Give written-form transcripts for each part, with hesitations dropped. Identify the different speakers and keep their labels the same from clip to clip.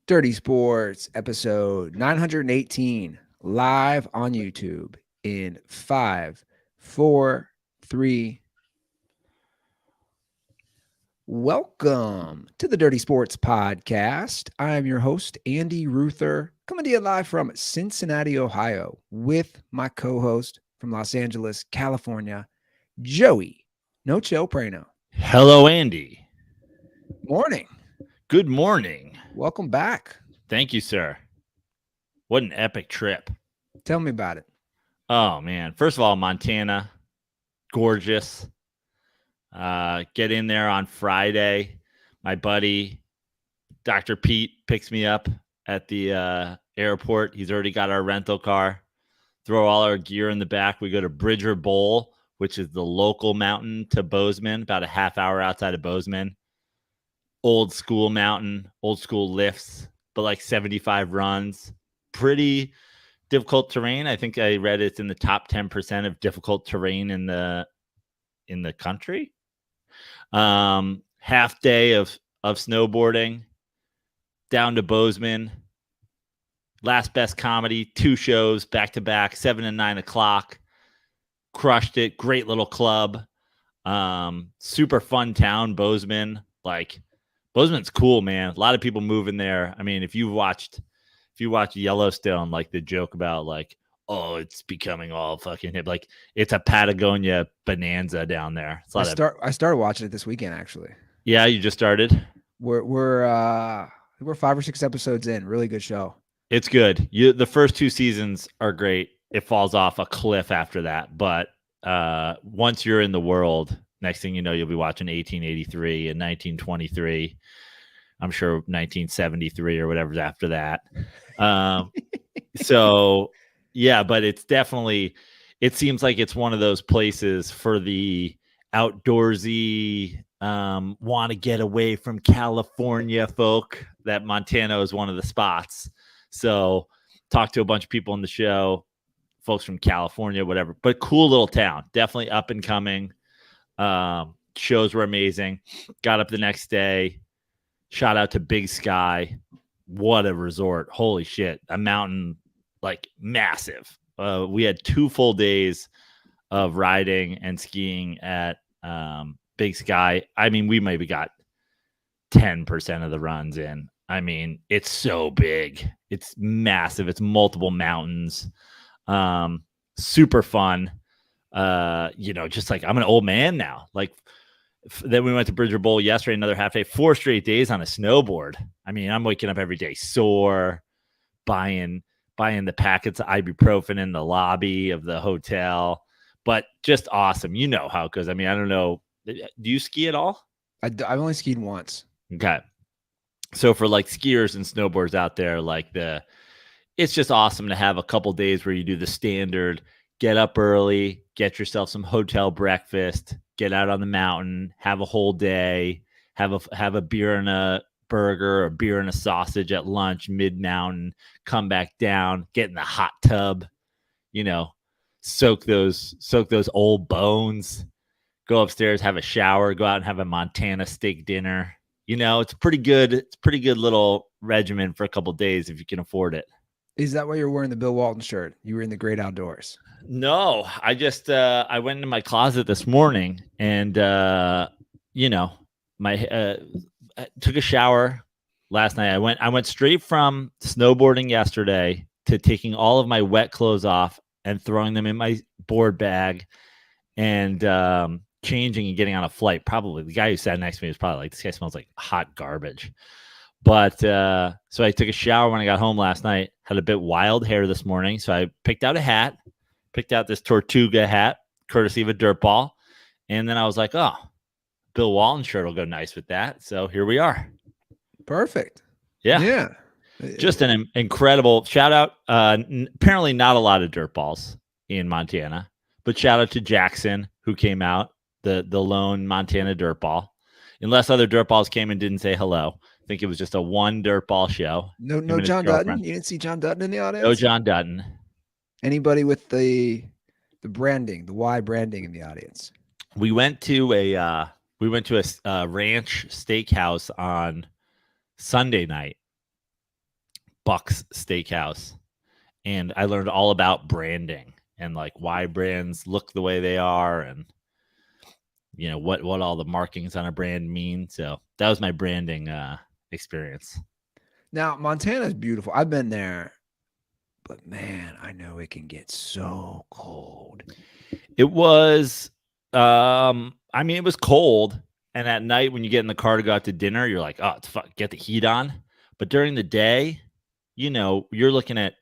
Speaker 1: Dirty Sports, episode 918, live on YouTube in 5, 4, 3. Welcome to the Dirty Sports Podcast. I am your host, Andy Ruther, coming to you live from Cincinnati, Ohio, with my co host from Los Angeles, California, Joey No Chill Prano.
Speaker 2: Hello, Andy.
Speaker 1: Morning.
Speaker 2: Good morning.
Speaker 1: Welcome back.
Speaker 2: Thank you, sir. What an epic trip.
Speaker 1: Tell me about it.
Speaker 2: Oh, man. First of all, Montana, gorgeous. Get in there on Friday. My buddy, Dr. Pete, picks me up at the airport. He's already got our rental car. Throw all our gear in the back. We go to Bridger Bowl, which is the local mountain to Bozeman, about a half hour outside of Bozeman. Old school mountain, old school lifts, but like 75 runs. Pretty difficult terrain. I think I read it's in the top 10% of difficult terrain in the country. Half day of snowboarding down to Bozeman. Last Best Comedy, 2 shows back to back, 7 and 9 o'clock. Crushed it. Great little club. Super fun town, Bozeman. Like, Bozeman's cool, man. A lot of people moving there. I mean, if you watch Yellowstone, like the joke about like, oh, it's becoming all fucking hip. Like, it's a Patagonia bonanza down there.
Speaker 1: I started watching it this weekend, actually.
Speaker 2: Yeah, you just started.
Speaker 1: We're 5 or 6 episodes in. Really good show.
Speaker 2: It's good. The first 2 seasons are great. It falls off a cliff after that, but once you're in the world, next thing you know, you'll be watching 1883 and 1923. I'm sure 1973 or whatever's after that. So yeah, but it's definitely, it seems like it's one of those places for the outdoorsy, want to get away from California folk, that Montana is one of the spots. So talked to a bunch of people on the show, folks from California, whatever, but cool little town, definitely up and coming. Shows were amazing. Got up the next day. Shout out to Big Sky. What a resort. Holy shit. A mountain, like, massive. We had 2 full days of riding and skiing at Big Sky. I mean, we maybe got 10% of the runs in. I mean, it's so big. It's massive. It's multiple mountains. Super fun. Just like, I'm an old man now. Like, then we went to Bridger Bowl yesterday, another half day, 4 straight days on a snowboard. I mean, I'm waking up every day sore, buying the packets of ibuprofen in the lobby of the hotel, but just awesome. You know how it goes. I mean, I don't know. Do you ski at all?
Speaker 1: I've only skied once.
Speaker 2: Okay. So for like skiers and snowboarders out there, like it's just awesome to have a couple days where you do the standard, get up early, get yourself some hotel breakfast, get out on the mountain, have a whole day, have a beer and a burger, a beer and a sausage at lunch, mid-mountain, come back down, get in the hot tub, soak those old bones, go upstairs, have a shower, go out and have a Montana steak dinner. It's pretty good. It's pretty good little regimen for a couple of days if you can afford it.
Speaker 1: Is that why you're wearing the Bill Walton shirt? You were in the great outdoors.
Speaker 2: No, I just I went into my closet this morning and I took a shower last night. I went straight from snowboarding yesterday to taking all of my wet clothes off and throwing them in my board bag and changing and getting on a flight. Probably the guy who sat next to me was probably like, this guy smells like hot garbage. But so I took a shower when I got home last night, had a bit wild hair this morning. So I picked out a hat, picked out this Tortuga hat, courtesy of a dirt ball. And then I was like, oh, Bill Walton shirt will go nice with that. So here we are.
Speaker 1: Perfect.
Speaker 2: Yeah. Just an incredible shout out. Apparently not a lot of dirt balls in Montana, but shout out to Jackson, who came out, the lone Montana dirt ball. Unless other dirt balls came and didn't say hello. I think it was just a one dirt ball show.
Speaker 1: No John Dutton? You didn't see John Dutton in the audience?
Speaker 2: No John Dutton.
Speaker 1: Anybody with the branding, the Y branding in the audience?
Speaker 2: We went to a ranch steakhouse on Sunday night. Buck's Steakhouse, and I learned all about branding and like why brands look the way they are, and what all the markings on a brand mean. So that was my branding experience.
Speaker 1: Now, Montana's beautiful. I've been there, but man, I know it can get so cold.
Speaker 2: It was, it was cold. And at night when you get in the car to go out to dinner, you're like, oh, get the heat on. But during the day, you're looking at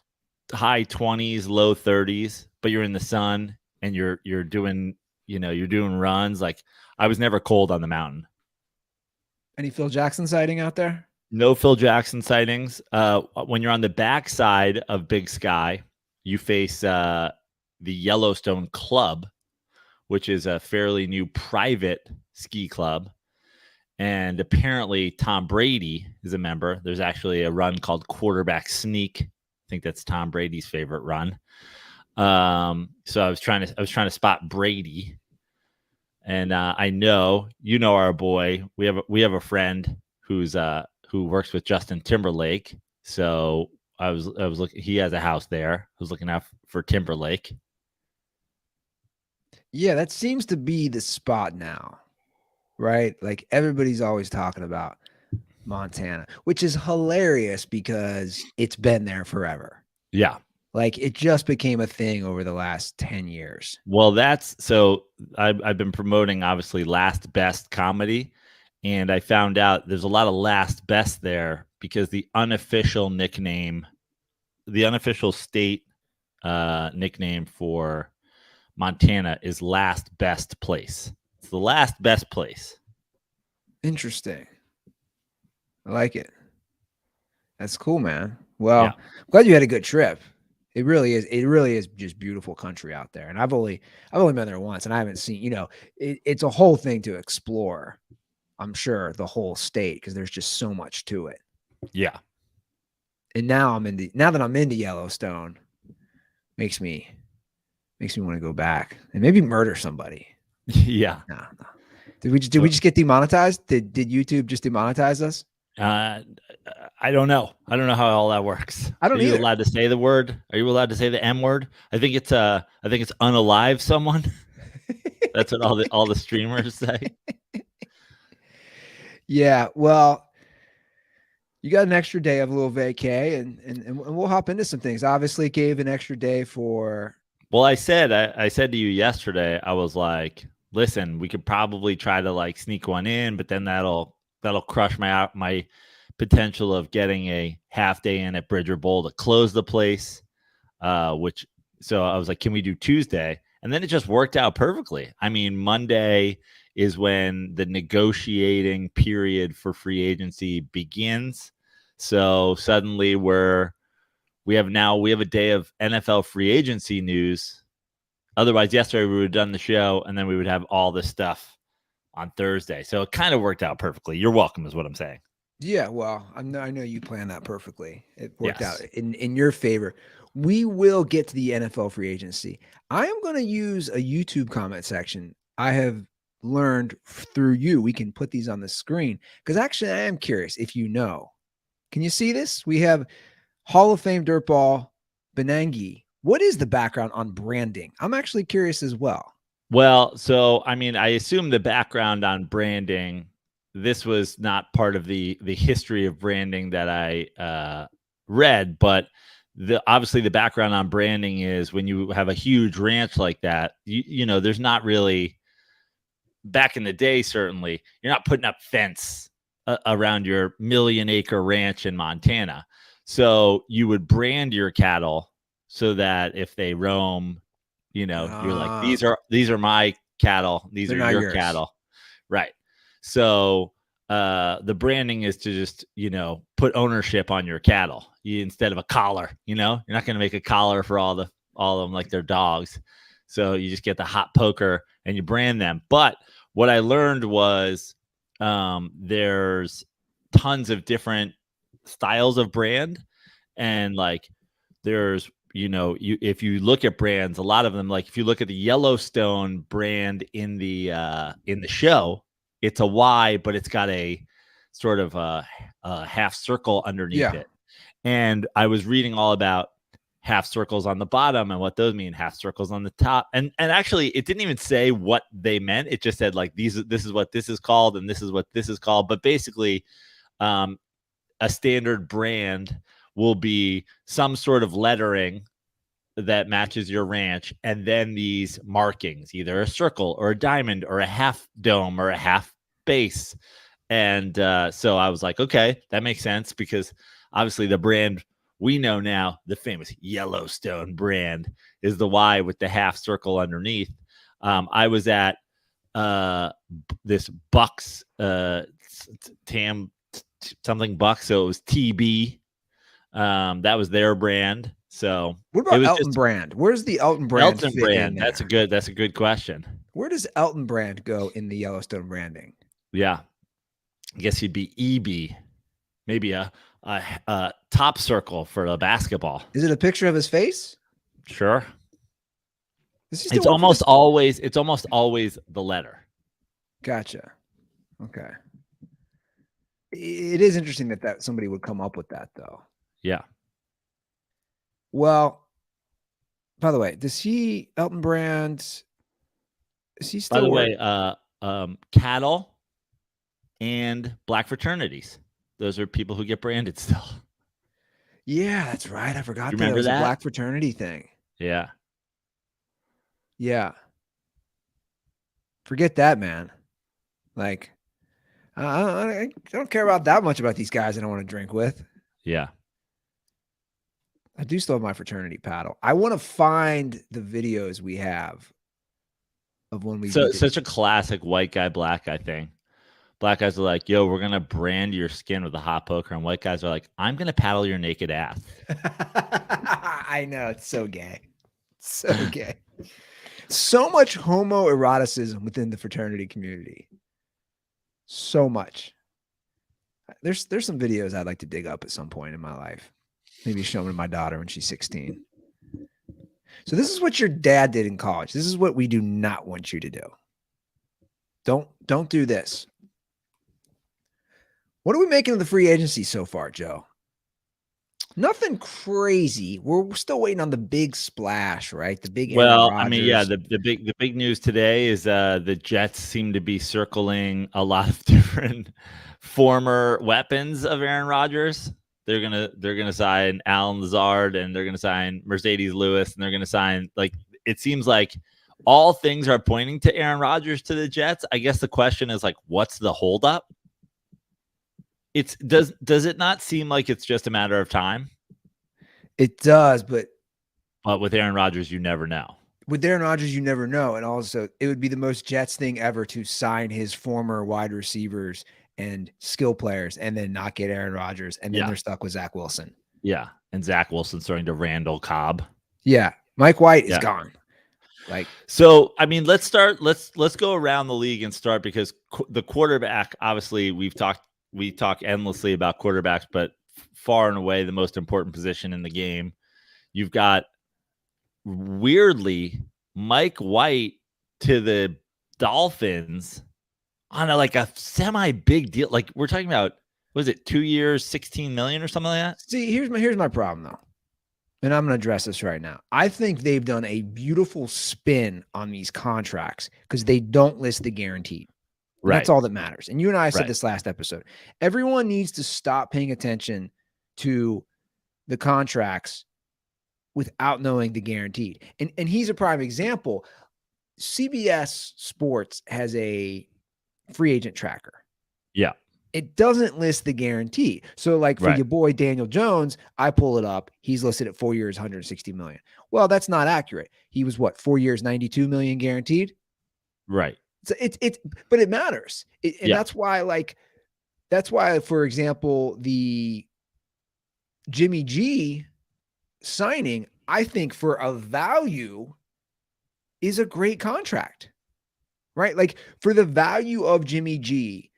Speaker 2: high 20s, low 30s, but you're in the sun and you're doing, you're doing runs. Like, I was never cold on the mountain.
Speaker 1: Any Phil Jackson sighting out there?
Speaker 2: No Phil Jackson sightings. When you're on the backside of Big Sky, you face the Yellowstone Club, which is a fairly new private ski club. And apparently Tom Brady is a member. There's actually a run called Quarterback Sneak. I think that's Tom Brady's favorite run. So I was trying to spot Brady. And I know our boy. We have a friend who works with Justin Timberlake. So I was looking. He has a house there. I was looking out for Timberlake.
Speaker 1: Yeah, that seems to be the spot now, right? Like everybody's always talking about Montana, which is hilarious because it's been there forever.
Speaker 2: Yeah.
Speaker 1: Like it just became a thing over the last 10 years.
Speaker 2: Well, I've been promoting obviously Last Best Comedy, and I found out there's a lot of Last Best there because the unofficial state nickname for Montana is Last Best Place. It's the last best place.
Speaker 1: Interesting. I like it. That's cool, man. Well,
Speaker 2: Yeah.
Speaker 1: I'm glad you had a good trip. It really is just beautiful country out there. And I've only been there once and I haven't seen, it's a whole thing to explore. I'm sure the whole state, because there's just so much to it.
Speaker 2: Yeah.
Speaker 1: And now that I'm into Yellowstone, makes me want to go back and maybe murder somebody.
Speaker 2: Yeah.
Speaker 1: No. Did we just get demonetized? Did YouTube just demonetize us?
Speaker 2: I don't know. I don't know how all that works.
Speaker 1: I don't
Speaker 2: Are you
Speaker 1: either.
Speaker 2: allowed to say the word? Are you allowed to say the M word? I think it's unalive someone. That's what all the streamers say.
Speaker 1: Yeah. Well, you got an extra day of a little vacay, and we'll hop into some things. Obviously, gave an extra day for.
Speaker 2: Well, I said to you yesterday, I was like, listen, we could probably try to like sneak one in, but then that'll crush my potential of getting a half day in at Bridger Bowl to close the place. So I was like, can we do Tuesday? And then it just worked out perfectly. I mean, Monday is when the negotiating period for free agency begins. So suddenly we have a day of NFL free agency news. Otherwise, yesterday we would have done the show and then we would have all this stuff on Thursday. So it kind of worked out perfectly. You're welcome is what I'm saying.
Speaker 1: Yeah, well, I know you planned that perfectly. It worked
Speaker 2: Yes.
Speaker 1: out in your favor. We will get to the NFL free agency. I am going to use a YouTube comment section. I have learned through you. We can put these on the screen because actually I am curious if you know. Can you see this? We have Hall of Fame dirtball Benangi. What is the background on branding? I'm actually curious as well.
Speaker 2: Well, so I mean, I assume the background on branding, this was not part of the history of branding that I read, but obviously the background on branding is when you have a huge ranch like that, there's not really, back in the day, certainly, you're not putting up fence around your 1-million-acre ranch in Montana. So you would brand your cattle so that if they roam, you're like, these are my cattle. These are your cattle. Right. So the branding is to just, put ownership on your cattle instead of a collar. You're not going to make a collar for all of them like they're dogs. So you just get the hot poker and you brand them. But what I learned was there's tons of different styles of brand, and like there's if you look at brands, a lot of them, like if you look at the Yellowstone brand in the show, it's a Y, but it's got a sort of a half circle underneath it. And I was reading all about half circles on the bottom and what those mean, half circles on the top. And actually it didn't even say what they meant. It just said like this is what this is called and this is what this is called. But basically, a standard brand will be some sort of lettering that matches your ranch, and then these markings, either a circle or a diamond or a half dome or a half base. And so I was like, okay, that makes sense, because obviously the brand we know now, the famous Yellowstone brand, is the Y with the half circle underneath. I was at this Bucks Tam something Bucks, so it was TB. That was their brand. So
Speaker 1: what about Elton Brand? Where's the Elton Brand?
Speaker 2: Elton Brand. That's a good question.
Speaker 1: Where does Elton Brand go in the Yellowstone branding?
Speaker 2: Yeah, I guess he'd be EB, maybe a top circle for the basketball.
Speaker 1: Is it a picture of his face?
Speaker 2: Sure. It's almost always the letter.
Speaker 1: Gotcha. Okay. It is interesting that somebody would come up with that, though.
Speaker 2: Yeah.
Speaker 1: Well, by the way, Elton Brand, is he still?
Speaker 2: By the way, cattle and black fraternities, those are people who get branded still.
Speaker 1: Yeah, that's right. I forgot
Speaker 2: that was
Speaker 1: a black fraternity thing.
Speaker 2: Yeah.
Speaker 1: Yeah. Forget that, man. Like, I don't care about that much about these guys I don't want to drink with.
Speaker 2: Yeah.
Speaker 1: I do still have my fraternity paddle. I want to find the videos we have of when we.
Speaker 2: Such a classic white guy, black guy thing. Black guys are like, yo, we're going to brand your skin with a hot poker. And white guys are like, I'm going to paddle your naked ass.
Speaker 1: I know. It's so gay. So gay. So much homoeroticism within the fraternity community. So much. There's some videos I'd like to dig up at some point in my life. Maybe show them to my daughter when she's 16. So this is what your dad did in college. This is what we do not want you to do. Don't do this. What are we making of the free agency so far, Joe? Nothing crazy. We're still waiting on the big splash, right? The big.
Speaker 2: Well, I mean, yeah, the big news today is the Jets seem to be circling a lot of different former weapons of Aaron Rodgers. They're gonna sign Alan Lazard, and they're gonna sign Mercedes Lewis, and they're gonna sign, like, it seems like all things are pointing to Aaron Rodgers to the Jets. I guess the question is, like, what's the holdup? Does it not seem like it's just a matter of time?
Speaker 1: It does, but
Speaker 2: with Aaron Rodgers, you never know.
Speaker 1: With Aaron Rodgers, you never know, and also it would be the most Jets thing ever to sign his former wide receivers and skill players and then not get Aaron Rodgers, and then they're stuck with Zach Wilson.
Speaker 2: Yeah, and Zach Wilson starting to Randall Cobb.
Speaker 1: Yeah, Mike White is gone. Like,
Speaker 2: so, I mean, let's go around the league and start, because the quarterback, obviously, we talk endlessly about quarterbacks, but far and away the most important position in the game. You've got, weirdly, Mike White to the Dolphins on a semi big deal. Like, we're talking about, was it 2 years, 16 million or something like that?
Speaker 1: See, here's my problem though. And I'm going to address this right now. I think they've done a beautiful spin on these contracts because they don't list the guaranteed. Right. That's all that matters. And you and I said this last episode. Everyone needs to stop paying attention to the contracts without knowing the guaranteed. And he's a prime example. CBS Sports has a free agent tracker.
Speaker 2: Yeah.
Speaker 1: It doesn't list the guarantee. So like for your boy Daniel Jones, I pull it up. He's listed at 4 years, 160 million. Well, that's not accurate. He was 4 years, 92 million guaranteed.
Speaker 2: Right.
Speaker 1: So but it matters. That's why, for example, the Jimmy G signing, I think for a value is a great contract, right? Like for the value of Jimmy G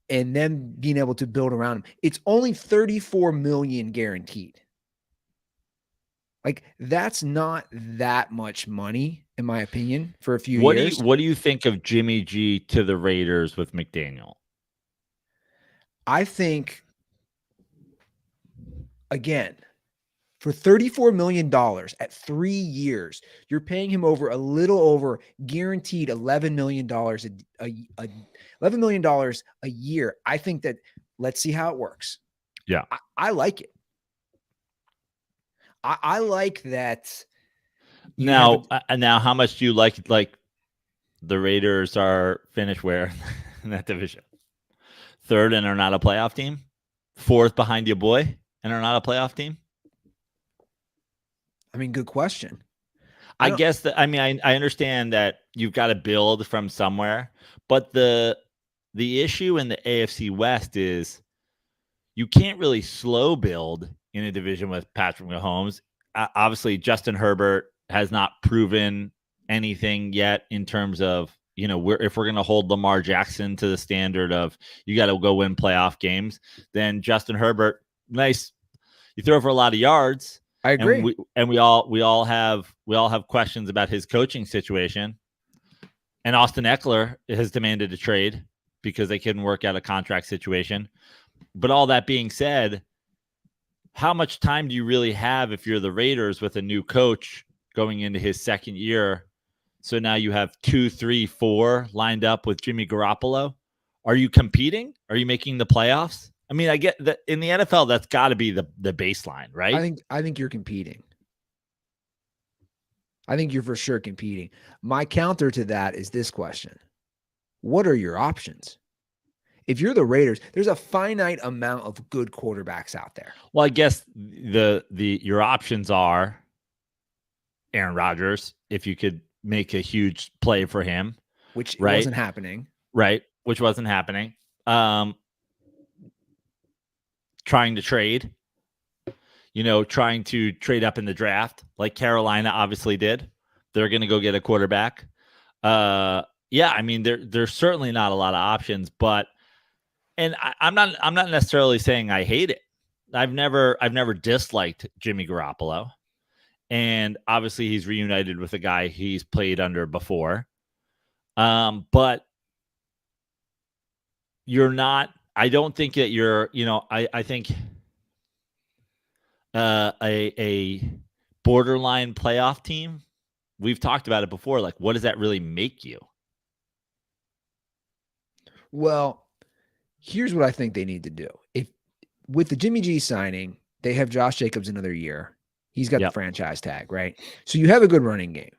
Speaker 1: and then being able to build around him, it's only 34 million guaranteed. Like that's not that much money, in my opinion, for a few years.
Speaker 2: What do you think of Jimmy G to the Raiders with McDaniel?
Speaker 1: I think again, for $34 million at 3 years, you're paying him over a little over guaranteed $11 million $11 million a year. I think that let's see how it works.
Speaker 2: Yeah.
Speaker 1: I like it. I like that.
Speaker 2: Now, how much do you like the Raiders are finished where in that division? Third and are not a playoff team? Fourth behind your boy and are not a playoff team?
Speaker 1: I mean, good question.
Speaker 2: I guess that, I mean, I understand that you've got to build from somewhere, but the issue in the AFC West is you can't really slow build in a division with Patrick Mahomes. Obviously, Justin Herbert has not proven anything yet in terms of, if we're going to hold Lamar Jackson to the standard of you got to go win playoff games, then Justin Herbert, nice. You throw for a lot of yards.
Speaker 1: I agree.
Speaker 2: And we all have questions about his coaching situation. And Austin Eckler has demanded a trade because they couldn't work out a contract situation. But all that being said, how much time do you really have if you're the Raiders with a new coach going into his second year? So now you have 2, 3, 4 lined up with Jimmy Garoppolo. Are you competing? Are you making the playoffs? I mean, I get that in the NFL, that's got to be the baseline, right?
Speaker 1: I think you're competing. I think you're for sure competing. My counter to that is this question. What are your options? If you're the Raiders, there's a finite amount of good quarterbacks out there.
Speaker 2: Well, I guess your options are Aaron Rodgers, if you could make a huge play for him.
Speaker 1: Which
Speaker 2: right?
Speaker 1: wasn't happening.
Speaker 2: Right, which wasn't happening. Trying to trade, trying to trade up in the draft like Carolina obviously did. They're going to go get a quarterback. Yeah, I mean, there's certainly not a lot of options, but I'm not necessarily saying I hate it. I've never disliked Jimmy Garoppolo. And obviously he's reunited with a guy he's played under before. But you're not, I don't think that you're, I think a borderline playoff team, we've talked about it before. Like, what does that really make you?
Speaker 1: Well, here's what I think they need to do. If with the Jimmy G signing, they have Josh Jacobs another year. He's got the franchise tag, right? So you have a good running game.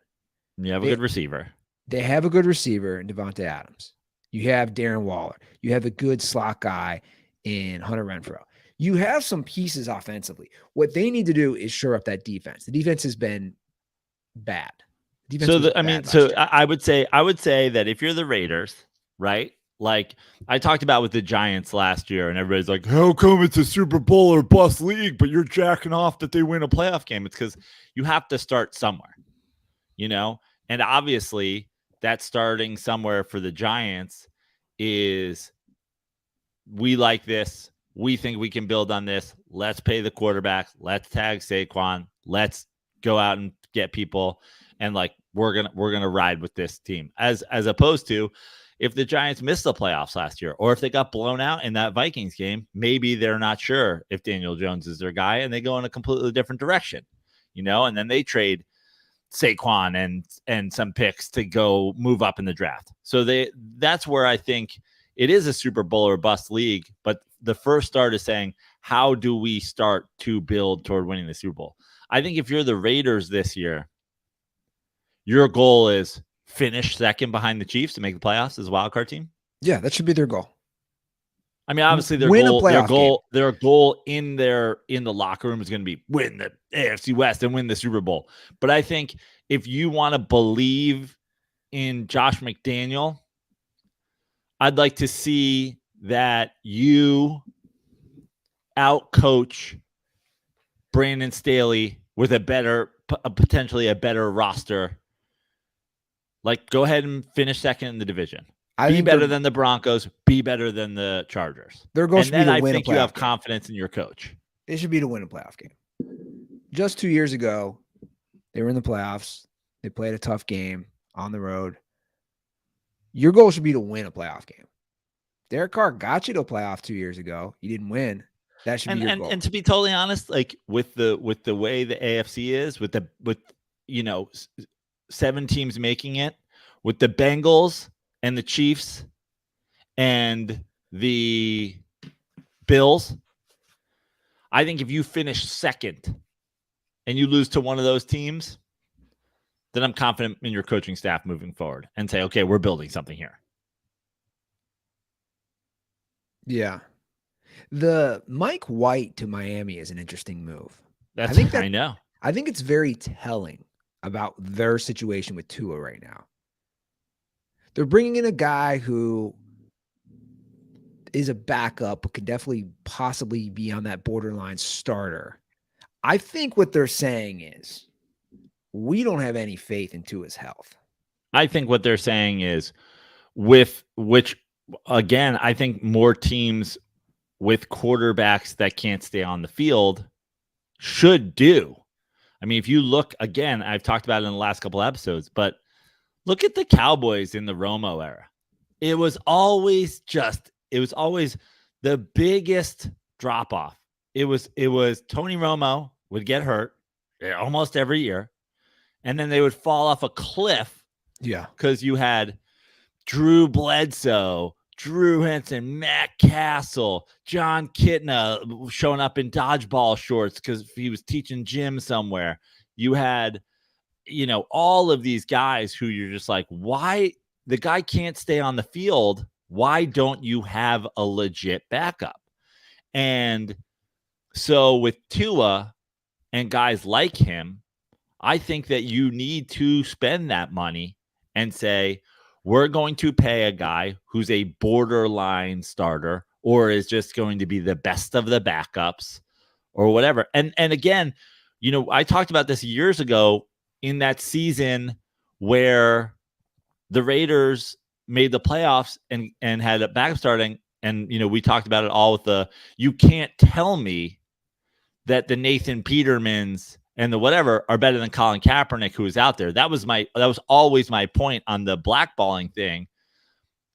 Speaker 2: You have a good receiver.
Speaker 1: They have a good receiver in Devontae Adams. You have Darren Waller. You have a good slot guy in Hunter Renfrow. You have some pieces offensively. What they need to do is shore up that defense. The defense has been bad.
Speaker 2: I would say that if you're the Raiders, right? Like I talked about with the Giants last year, and everybody's like, how come it's a Super Bowl or bust league, but you're jacking off that they win a playoff game? It's because you have to start somewhere, and obviously that starting somewhere for the Giants is we like this. We think we can build on this. Let's pay the quarterback. Let's tag Saquon. Let's go out and get people. And like, we're going to ride with this team as opposed to if the Giants missed the playoffs last year, or if they got blown out in that Vikings game, maybe they're not sure if Daniel Jones is their guy and they go in a completely different direction, and then they trade Saquon and some picks to go move up in the draft. So that's where I think it is a Super Bowl or bust league. But the first start is saying, how do we start to build toward winning the Super Bowl? I think if you're the Raiders this year, your goal is finish second behind the Chiefs to make the playoffs as a wild card team.
Speaker 1: Yeah, that should be their goal.
Speaker 2: I mean, obviously their goal in the locker room is going to be win the AFC West and win the Super Bowl. But I think if you want to believe in Josh McDaniel, I'd like to see that you outcoach Brandon Staley with potentially a better roster. Like, go ahead and finish second in the division. Be better than the Broncos. Be better than the Chargers.
Speaker 1: Their goal should be to win a playoff game. I think
Speaker 2: you have confidence in your coach.
Speaker 1: It should be to win a playoff game. Just 2 years ago, they were in the playoffs. They played a tough game on the road. Your goal should be to win a playoff game. Derek Carr got you to a playoff 2 years ago. You didn't win. That should be your goal.
Speaker 2: And to be totally honest, like with the way the AFC is, with 7 teams making it, with the Bengals and the Chiefs and the Bills, I think if you finish second and you lose to one of those teams, then I'm confident in your coaching staff moving forward and say, okay, we're building something here.
Speaker 1: Yeah. The Mike White to Miami is an interesting move.
Speaker 2: I know.
Speaker 1: I think it's very telling about their situation with Tua right now. They're bringing in a guy who is a backup, but could definitely possibly be on that borderline starter. I think what they're saying is we don't have any faith in Tua's health.
Speaker 2: I think what they're saying is with which, again, I think more teams with quarterbacks that can't stay on the field should do. I mean, if you look, again, I've talked about it in the last couple episodes, but look at the Cowboys in the Romo era. It was always the biggest drop off. It was Tony Romo would get hurt almost every year, and then they would fall off a cliff.
Speaker 1: Yeah,
Speaker 2: because you had Drew Bledsoe, Drew Henson, Matt Castle, John Kitna showing up in dodgeball shorts because he was teaching gym somewhere. You had, all of these guys who you're just like, why the guy can't stay on the field? Why don't you have a legit backup? And so with Tua and guys like him, I think that you need to spend that money and say, we're going to pay a guy who's a borderline starter or is just going to be the best of the backups or whatever. And again, I talked about this years ago in that season where the Raiders made the playoffs and had a backup starting. And, we talked about it all with you can't tell me that the Nathan Petermans and the whatever are better than Colin Kaepernick, who was out there. That was always my point on the blackballing thing.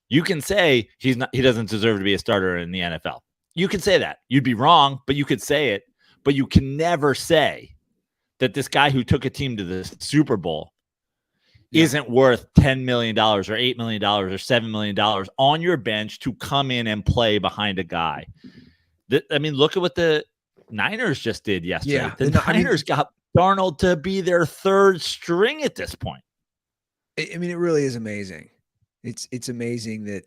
Speaker 2: You can say he doesn't deserve to be a starter in the NFL. You can say that. You'd be wrong, but you could say it. But you can never say that this guy who took a team to the Super Bowl isn't worth $10 million or $8 million or $7 million on your bench to come in and play behind a guy. Look at what the Niners just did yesterday.
Speaker 1: Yeah,
Speaker 2: the Niners got Darnold to be their third string at this point.
Speaker 1: It really is amazing. It's amazing that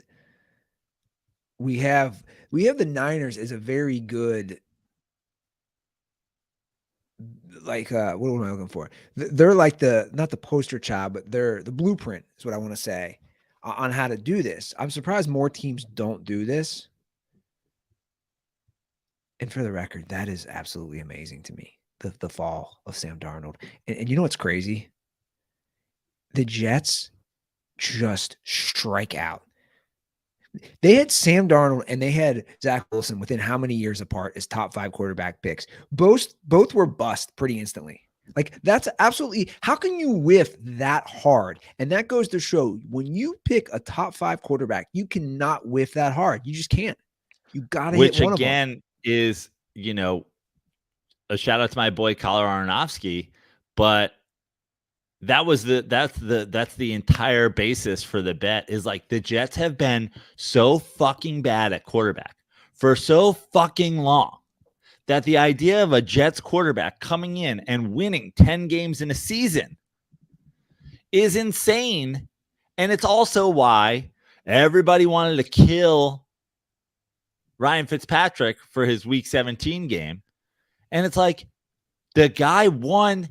Speaker 1: we have the Niners as a very good, like, what am I looking for? They're like not the poster child, but they're the blueprint is what I want to say on how to do this. I'm surprised more teams don't do this. And for the record, that is absolutely amazing to me, the fall of Sam Darnold. And you know what's crazy? The Jets just strike out. They had Sam Darnold and they had Zach Wilson within how many years apart as top 5 quarterback picks? Both were bust pretty instantly. Like, that's absolutely – how can you whiff that hard? And that goes to show when you pick a top 5 quarterback, you cannot whiff that hard. You just can't. You got to hit one of them. Which,
Speaker 2: again, is, a shout out to my boy Collar Aronofsky, but that's the entire basis for the bet is like the Jets have been so fucking bad at quarterback for so fucking long that the idea of a Jets quarterback coming in and winning 10 games in a season is insane. And it's also why everybody wanted to kill Ryan Fitzpatrick for his week 17 game. And it's like the guy won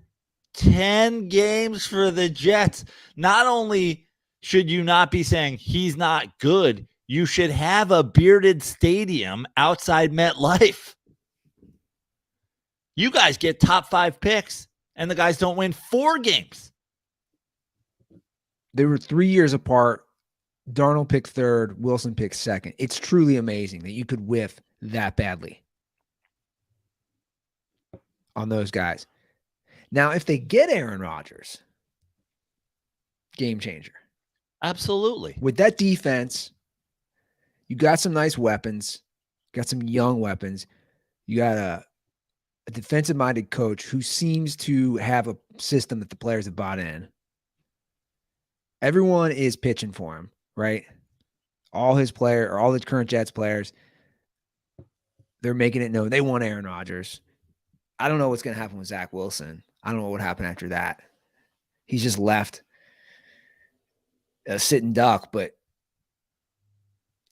Speaker 2: 10 games for the Jets. Not only should you not be saying he's not good, you should have a bearded stadium outside MetLife. You guys get top 5 picks and the guys don't win 4 games.
Speaker 1: They were 3 years apart. Darnold picked 3rd, Wilson picked 2nd. It's truly amazing that you could whiff that badly on those guys. Now, if they get Aaron Rodgers, game changer.
Speaker 2: Absolutely.
Speaker 1: With that defense, you got some nice weapons, got some young weapons. You got a defensive-minded coach who seems to have a system that the players have bought in. Everyone is pitching for him, right? All his all the current Jets players, they're making it known they want Aaron Rodgers. I don't know what's going to happen with Zach Wilson. I don't know what would happen after that. He's just left a sitting duck, but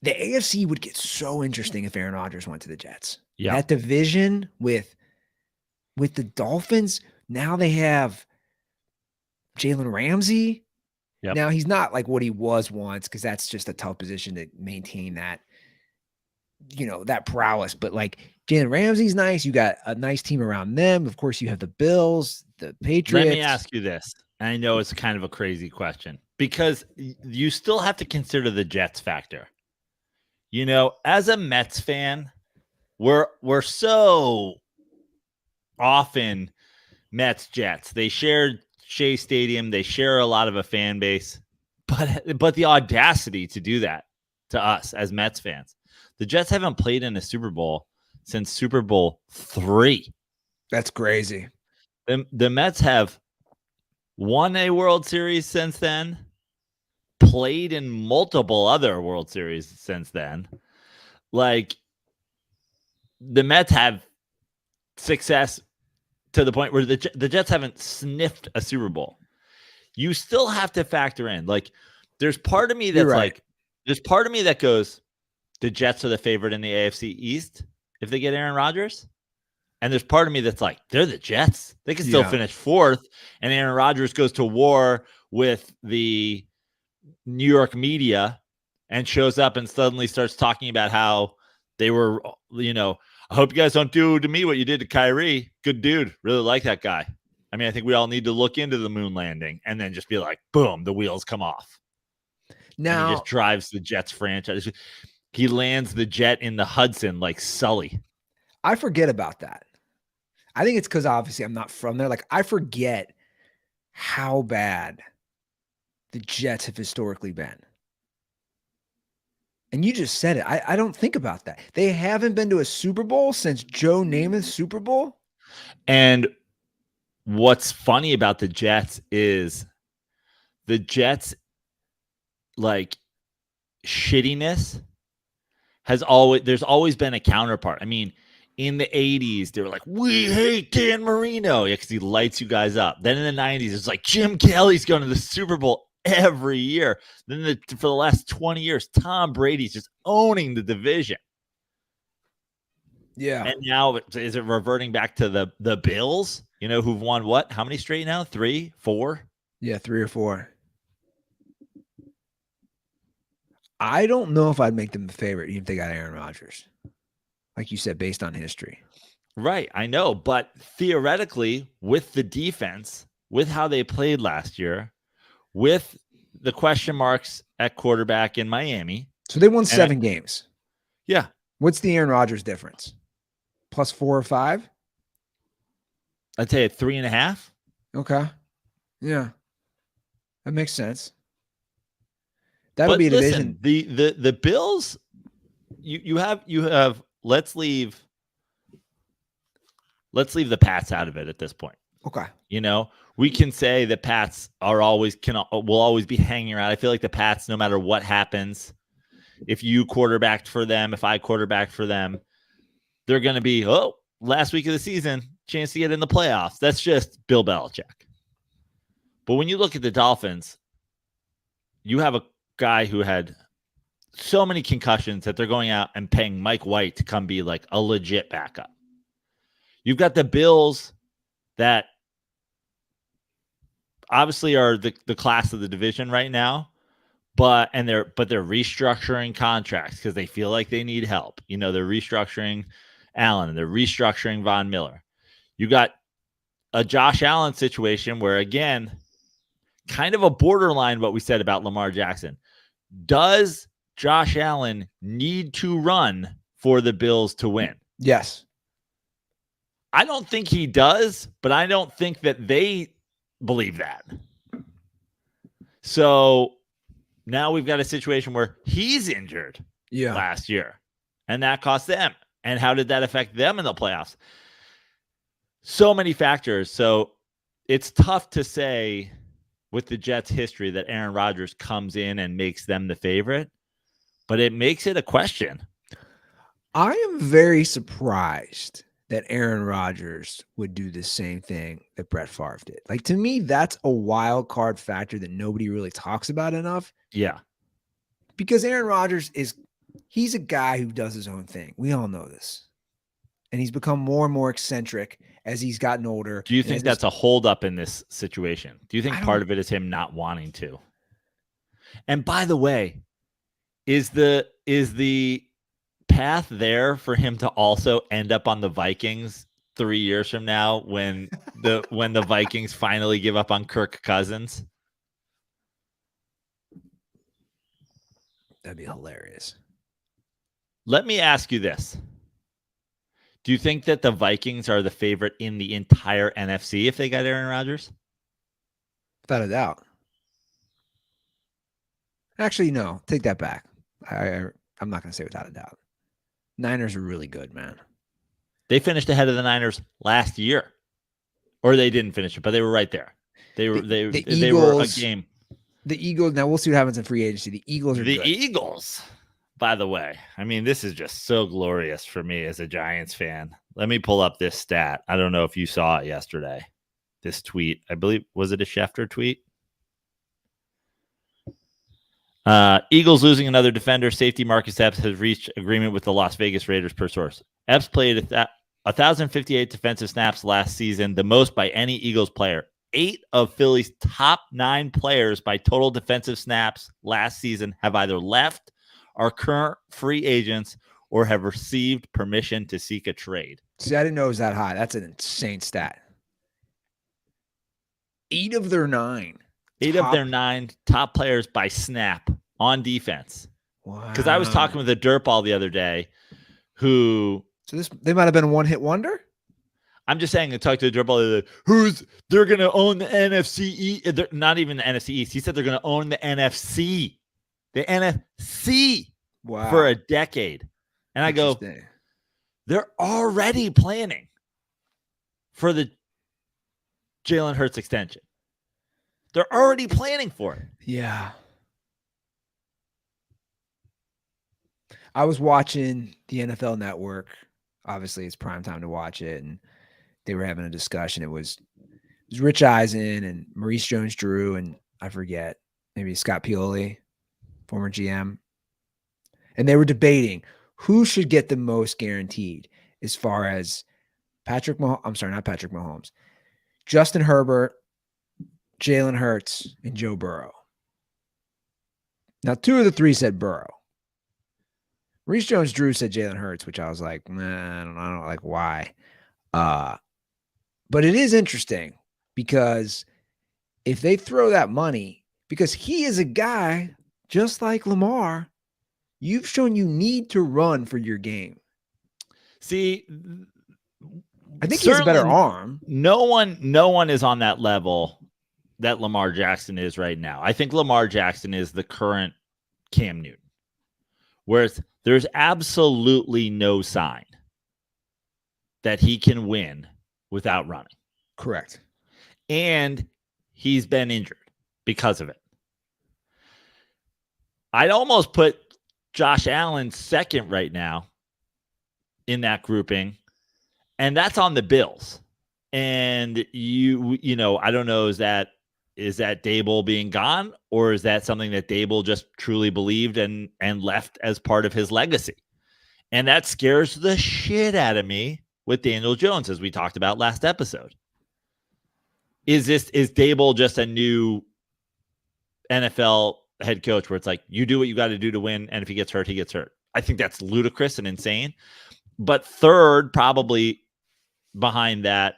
Speaker 1: the AFC would get so interesting if Aaron Rodgers went to the Jets.
Speaker 2: Yeah.
Speaker 1: That division with the Dolphins, now they have Jalen Ramsey.
Speaker 2: Yep.
Speaker 1: Now he's not like what he was once, because that's just a tough position to maintain that, that prowess. But like Jalen Ramsey's nice. You got a nice team around them. Of course, you have the Bills, the Patriots.
Speaker 2: Let me ask you this. I know it's kind of a crazy question, because you still have to consider the Jets factor. As a Mets fan, we're so often Mets Jets. They share Shea Stadium. They share a lot of a fan base, but the audacity to do that to us as Mets fans. The Jets haven't played in a Super Bowl since Super Bowl III.
Speaker 1: That's crazy.
Speaker 2: The Mets have won a World Series since then, played in multiple other World Series since then. Like, the Mets have success to the point where the Jets haven't sniffed a Super Bowl. You still have to factor in, like, there's part of me that's right. There's part of me that goes, the Jets are the favorite in the AFC East if they get Aaron Rodgers. And there's part of me that's like, they're the Jets. They can still finish fourth. And Aaron Rodgers goes to war with the New York media and shows up and suddenly starts talking about how they were, I hope you guys don't do to me what you did to Kyrie. Good dude. Really like that guy. I mean, I think we all need to look into the moon landing and then just be like, boom, the wheels come off. Now and he just drives the Jets franchise. He lands the jet in the Hudson like Sully.
Speaker 1: I forget about that. I think it's because obviously I'm not from there. Like, I forget how bad the Jets have historically been. And you just said it. I don't think about that. They haven't been to a Super Bowl since Joe Namath's Super Bowl.
Speaker 2: And what's funny about the Jets is the Jets, like, shittiness there's always been a counterpart. I mean, in the 80s, they were like, we hate Dan Marino. Yeah, because he lights you guys up. Then in the 90s, it's like Jim Kelly's going to the Super Bowl every year. Then for the last 20 years, Tom Brady's just owning the division.
Speaker 1: Yeah.
Speaker 2: And now, is it reverting back to the Bills, who've won what? How many straight now? 3, 4?
Speaker 1: Yeah, 3 or 4. I don't know if I'd make them the favorite, even if they got Aaron Rodgers. Like you said, based on history.
Speaker 2: Right, I know. But theoretically, with the defense, with how they played last year, with the question marks at quarterback in Miami.
Speaker 1: So they won 7 games.
Speaker 2: Yeah.
Speaker 1: What's the Aaron Rodgers difference? +4 or 5?
Speaker 2: I'd say 3.5.
Speaker 1: Okay. Yeah. That makes sense. That'll be a division.
Speaker 2: The Bills, you have let's leave the Pats out of it at this point.
Speaker 1: Okay.
Speaker 2: We can say the Pats will always be hanging around. I feel like the Pats, no matter what happens, if you quarterbacked for them, if I quarterbacked for them, they're going to be, last week of the season, chance to get in the playoffs. That's just Bill Belichick. But when you look at the Dolphins, you have a guy who had so many concussions that they're going out and paying Mike White to come be like a legit backup. You've got the Bills that obviously are the class of the division right now, but they're restructuring contracts because they feel like they need help. They're restructuring Allen and they're restructuring Von Miller. You got a Josh Allen situation where, again, kind of a borderline what we said about Lamar Jackson. Does Josh Allen need to run for the Bills to win?
Speaker 1: Yes.
Speaker 2: I don't think he does, but I don't think that they believe that. So now we've got a situation where he's injured last year, and that cost them. And how did that affect them in the playoffs? So many factors. So it's tough to say with the Jets' history that Aaron Rodgers comes in and makes them the favorite, but it makes it a question.
Speaker 1: I am very surprised that Aaron Rodgers would do the same thing that Brett Favre did. Like, to me, that's a wild card factor that nobody really talks about enough.
Speaker 2: Yeah.
Speaker 1: Because Aaron Rodgers he's a guy who does his own thing. We all know this. And he's become more and more eccentric as he's gotten older.
Speaker 2: Do you think that's a holdup in this situation? Do you think part of it is him not wanting to? And by the way, is the path there for him to also end up on the Vikings 3 years from now when the Vikings finally give up on Kirk Cousins?
Speaker 1: That'd be hilarious.
Speaker 2: Let me ask you this. Do you think that the Vikings are the favorite in the entire NFC if they got Aaron Rodgers?
Speaker 1: Without a doubt. Actually, no. Take that back. I'm not going to say without a doubt. Niners are really good, man.
Speaker 2: They finished ahead of the Niners last year. Or they didn't finish it, but they were right there. They were a game.
Speaker 1: The Eagles, now we'll see what happens in free agency. The Eagles are good.
Speaker 2: The Eagles, by the way, I mean, this is just so glorious for me as a Giants fan. Let me pull up this stat. I don't know if you saw it yesterday. This tweet, I believe, was it a Schefter tweet? Eagles losing another defender. Safety Marcus Epps has reached agreement with the Las Vegas Raiders per source. Epps played 1,058 defensive snaps last season, the most by any Eagles player. 8 of Philly's top 9 players by total defensive snaps last season have either left, are current free agents, or have received permission to seek a trade.
Speaker 1: See, I didn't know it was that high. That's an insane stat. 8 of their 9.
Speaker 2: 8 of their 9 top players by snap on defense.
Speaker 1: Wow.
Speaker 2: Because I was talking with a dirtball the other day who...
Speaker 1: So they might have been a one-hit wonder?
Speaker 2: I'm just saying, I talked to a dirtball, they're going to own the NFC East. Not even the NFC East. He said they're going to own the NFC. The NFC for a decade. And I go, they're already planning for the Jalen Hurts extension. They're already planning for it.
Speaker 1: Yeah. I was watching the NFL Network. Obviously, it's prime time to watch it. And they were having a discussion. It was Rich Eisen and Maurice Jones-Drew and I forget, maybe Scott Pioli, former GM. And they were debating who should get the most guaranteed as far as not Patrick Mahomes, Justin Herbert, Jalen Hurts, and Joe Burrow. Now, 2 of the 3 said Burrow. Maurice Jones-Drew said Jalen Hurts, which I was like, I don't like why. But it is interesting because if they throw that money, because he is a guy just like Lamar, you've shown you need to run for your game.
Speaker 2: See,
Speaker 1: I think he has a better arm.
Speaker 2: No one is on that level that Lamar Jackson is right now. I think Lamar Jackson is the current Cam Newton, whereas there's absolutely no sign that he can win without running.
Speaker 1: Correct.
Speaker 2: And he's been injured because of it. I'd almost put Josh Allen second right now in that grouping, and that's on the Bills. And you know, I don't know, is that Dable being gone, or is that something that Dable just truly believed and left as part of his legacy? And that scares the shit out of me with Daniel Jones, as we talked about last episode. Is Dable just a new NFL head coach where it's like, you do what you got to do to win, and if he gets hurt, he gets hurt? I think that's ludicrous and insane. But third, probably behind that,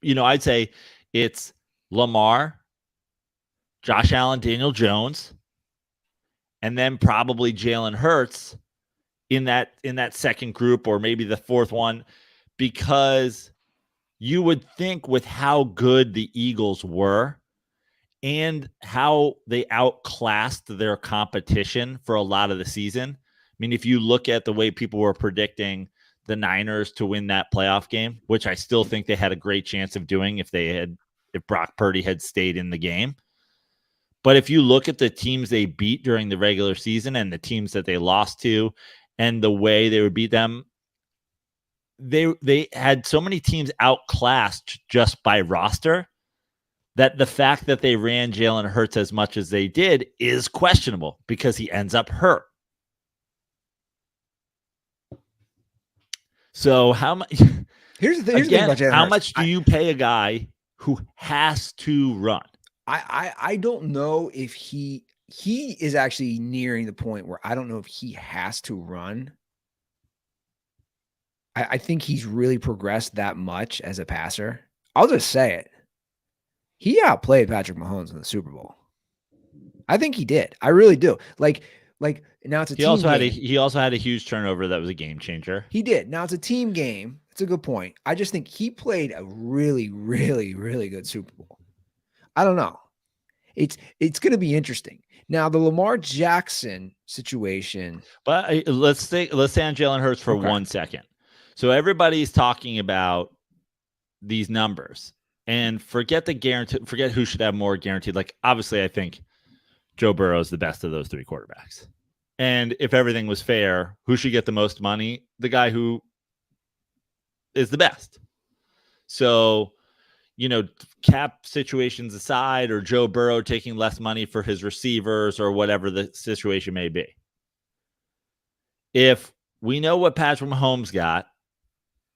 Speaker 2: you know, I'd say it's Lamar, Josh Allen, Daniel Jones, and then probably Jalen Hurts in that second group, or maybe the fourth one, because you would think with how good the Eagles were and how they outclassed their competition for a lot of the season, mean, if you look at the way people were predicting the Niners to win that playoff game, which I still think they had a great chance of doing if Brock Purdy had stayed in the game. But if you look at the teams they beat during the regular season and the teams that they lost to and the way they would beat them, they had so many teams outclassed just by roster that the fact that they ran Jalen Hurts as much as they did is questionable because he ends up hurt. So how much?
Speaker 1: Here's the thing about Jalen Hurts.
Speaker 2: How much do you pay a guy who has to run?
Speaker 1: I don't know if he is actually nearing the point where I don't know if he has to run. I think he's really progressed that much as a passer. I'll just say it. He outplayed Patrick Mahomes in the Super Bowl. I think he did. I really do. Like now it's a team game.
Speaker 2: He also had a huge turnover that was a game changer.
Speaker 1: He did. Now it's a team game. It's a good point. I just think he played a really, really, really good Super Bowl. I don't know. It's going to be interesting. Now the Lamar Jackson situation.
Speaker 2: But let's stay on Jalen Hurts for 1 second. So everybody's talking about these numbers and forget the guarantee. Forget who should have more guaranteed. Like obviously, I think Joe Burrow is the best of those three quarterbacks. And if everything was fair, who should get the most money? The guy who is the best. So, cap situations aside, or Joe Burrow taking less money for his receivers or whatever the situation may be. If we know what Patrick Mahomes got,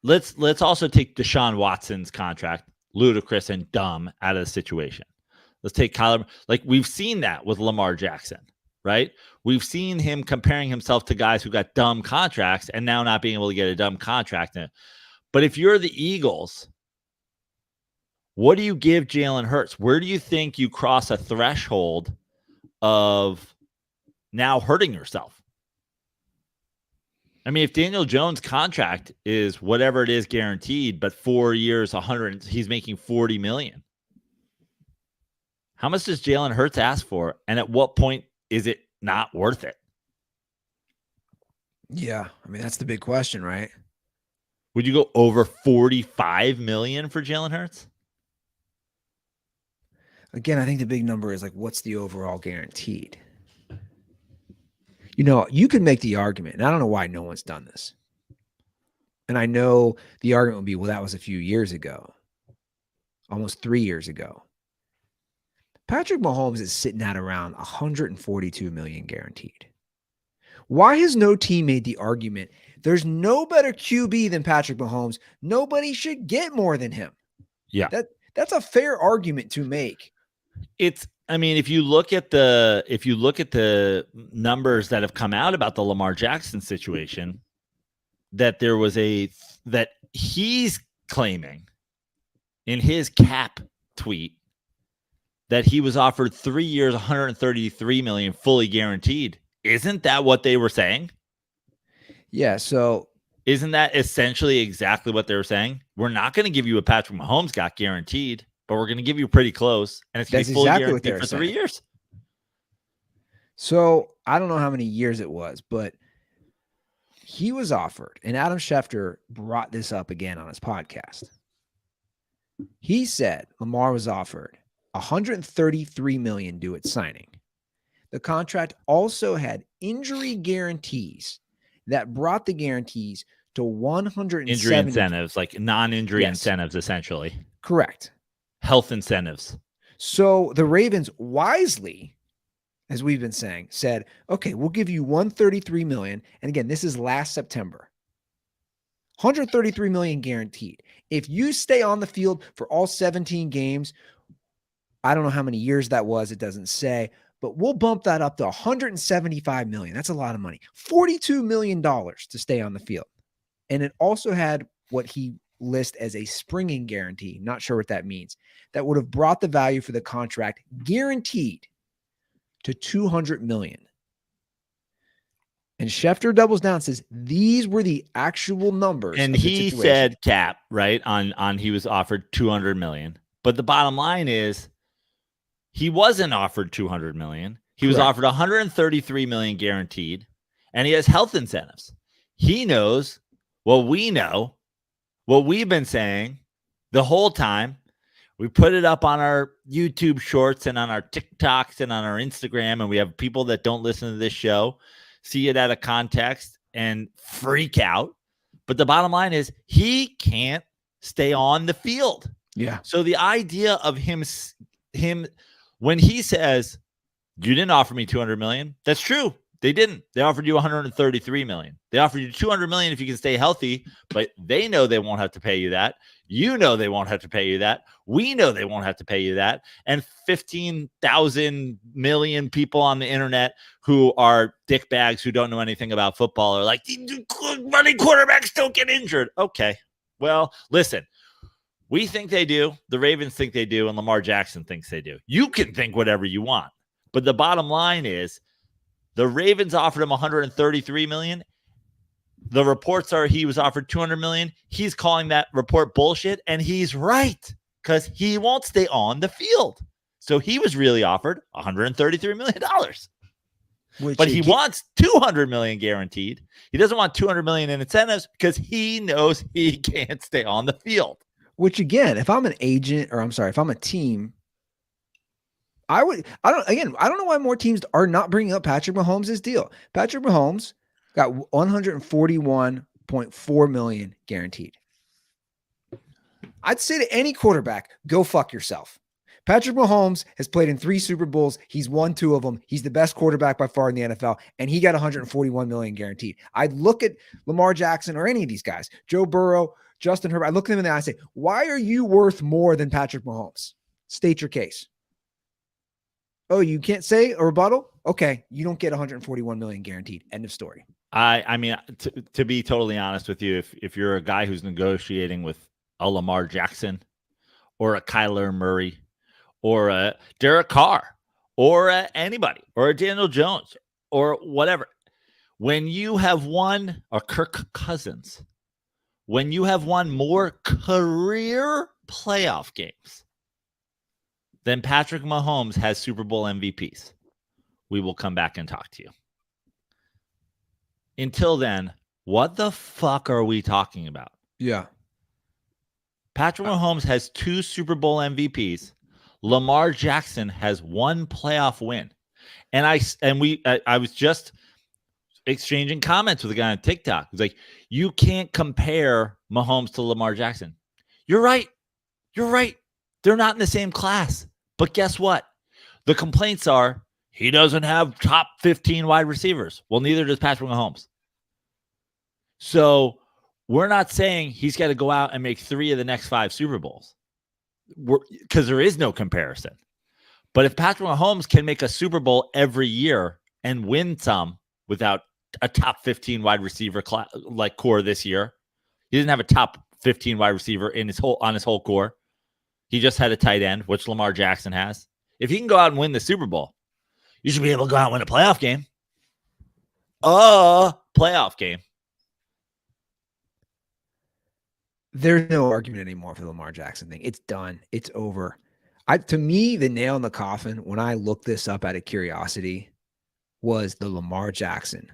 Speaker 2: let's also take Deshaun Watson's contract, ludicrous and dumb, out of the situation. Let's take Kyler. Like we've seen that with Lamar Jackson, right? We've seen him comparing himself to guys who got dumb contracts and now not being able to get a dumb contract. But if you're the Eagles, what do you give Jalen Hurts? Where do you think you cross a threshold of now hurting yourself? I mean, if Daniel Jones' contract is whatever it is guaranteed, but 4 years, 100, he's making $40 million. How much does Jalen Hurts ask for? And at what point is it not worth it?
Speaker 1: Yeah. I mean, that's the big question, right?
Speaker 2: Would you go over $45 million for Jalen Hurts?
Speaker 1: Again, I think the big number is like, what's the overall guaranteed? You could make the argument, and I don't know why no one's done this. And I know the argument would be, well, that was a few years ago, almost 3 years ago. Patrick Mahomes is sitting at around $142 million guaranteed. Why has no team made the argument there's no better QB than Patrick Mahomes? Nobody should get more than him.
Speaker 2: Yeah.
Speaker 1: That's a fair argument to make.
Speaker 2: If you look at the numbers that have come out about the Lamar Jackson situation, that he's claiming in his cap tweet that he was offered 3 years, $133 million fully guaranteed. Isn't that what they were saying?
Speaker 1: Yeah. So
Speaker 2: isn't that essentially exactly what they were saying? We're not going to give you what Patrick Mahomes got guaranteed, but we're going to give you pretty close, and it's going to be fully guaranteed for 3 years.
Speaker 1: So I don't know how many years it was, but he was offered, and Adam Schefter brought this up again on his podcast. He said Lamar was offered $133 million due at signing. The contract also had injury guarantees that brought the guarantees to 170.
Speaker 2: Injury incentives, like non-injury incentives, essentially.
Speaker 1: Correct.
Speaker 2: Health incentives.
Speaker 1: So the Ravens wisely, as we've been saying, said, okay, we'll give you $133 million. And again, this is last September. $133 million guaranteed. If you stay on the field for all 17 games, I don't know how many years that was, it doesn't say, but we'll bump that up to $175 million. That's a lot of money. $42 million to stay on the field. And it also had what he lists as a springing guarantee. Not sure what that means. That would have brought the value for the contract guaranteed to $200 million. And Schefter doubles down and says these were the actual numbers.
Speaker 2: And he said cap, right? On he was offered $200 million. But the bottom line is he wasn't offered $200 million. He was offered $133 million guaranteed. and he has health incentives. He knows what we know, what we've been saying the whole time. We put it up on our YouTube shorts and on our TikToks and on our Instagram, and we have people that don't listen to this show see it out of context and freak out. But the bottom line is he can't stay on the field.
Speaker 1: Yeah.
Speaker 2: So the idea of him when he says, you didn't offer me $200 million, that's true. They didn't. They offered you $133 million. They offered you $200 million if you can stay healthy, but they know they won't have to pay you that. You know they won't have to pay you that. We know they won't have to pay you that. And 15,000 million people on the internet who are dickbags who don't know anything about football are like, running quarterbacks don't get injured. Okay. Well, listen, we think they do. The Ravens think they do. And Lamar Jackson thinks they do. You can think whatever you want. But the bottom line is, the Ravens offered him $133 million. The reports are he was offered $200 million. He's calling that report bullshit, and he's right because he won't stay on the field. So he was really offered $133 million. But he wants $200 million guaranteed. He doesn't want $200 million in incentives because he knows he can't stay on the field.
Speaker 1: Which again, if I'm an agent, or I'm sorry, if I'm a team, I don't know why more teams are not bringing up Patrick Mahomes' deal. Patrick Mahomes got $141.4 million guaranteed. I'd say to any quarterback, go fuck yourself. Patrick Mahomes has played in 3 Super Bowls. He's won 2 of them. He's the best quarterback by far in the NFL, and he got $141 million guaranteed. I'd look at Lamar Jackson or any of these guys, Joe Burrow, Justin Herbert. I look at them in the eye and say, why are you worth more than Patrick Mahomes? State your case. Oh, you can't say a rebuttal? Okay, you don't get $141 million guaranteed. End of story.
Speaker 2: I mean, to be totally honest with you, if you're a guy who's negotiating with a Lamar Jackson or a Kyler Murray or a Derek Carr or anybody or a Daniel Jones or whatever, when you have won, or Kirk Cousins, when you have won more career playoff games than Patrick Mahomes has Super Bowl MVPs, we will come back and talk to you. Until then, what the fuck are we talking about?
Speaker 1: Yeah.
Speaker 2: Patrick Mahomes has 2 Super Bowl MVPs. Lamar Jackson has 1 playoff win. And I was just exchanging comments with a guy on TikTok. He's like, you can't compare Mahomes to Lamar Jackson. You're right. They're not in the same class. But guess what? The complaints are he doesn't have top 15 wide receivers. Well, neither does Patrick Mahomes. So we're not saying he's got to go out and make 3 of the next 5 Super Bowls because there is no comparison. But if Patrick Mahomes can make a Super Bowl every year and win some without a top 15 wide receiver like core this year, he doesn't have a top 15 wide receiver on his whole core. He just had a tight end, which Lamar Jackson has. If he can go out and win the Super Bowl, you should be able to go out and win a playoff game. Playoff game.
Speaker 1: There's no argument anymore for the Lamar Jackson thing. It's done. It's over. To me, the nail in the coffin, when I looked this up out of curiosity, was the Lamar Jackson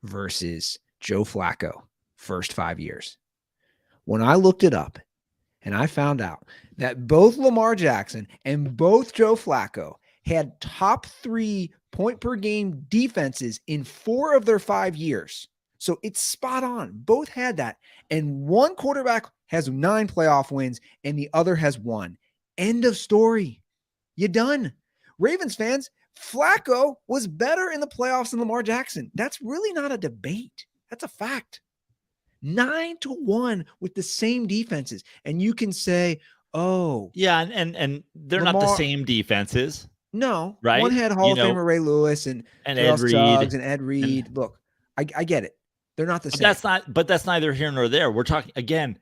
Speaker 1: versus Joe Flacco first 5 years. When I looked it up, and I found out that both Lamar Jackson and both Joe Flacco had top 3 point per game defenses in 4 of their 5 years. So it's spot on. Both had that. And one quarterback has 9 playoff wins and the other has 1. End of story. You done. Ravens fans, Flacco was better in the playoffs than Lamar Jackson. That's really not a debate. That's a fact. 9-1 with the same defenses. And you can say, oh.
Speaker 2: Yeah, and they're not the same defenses.
Speaker 1: No.
Speaker 2: Right?
Speaker 1: One had Hall of Famer Ray Lewis and
Speaker 2: Ed Reed.
Speaker 1: And Ed Reed. Look, I get it. They're not the same.
Speaker 2: But that's neither here nor there. We're talking, again,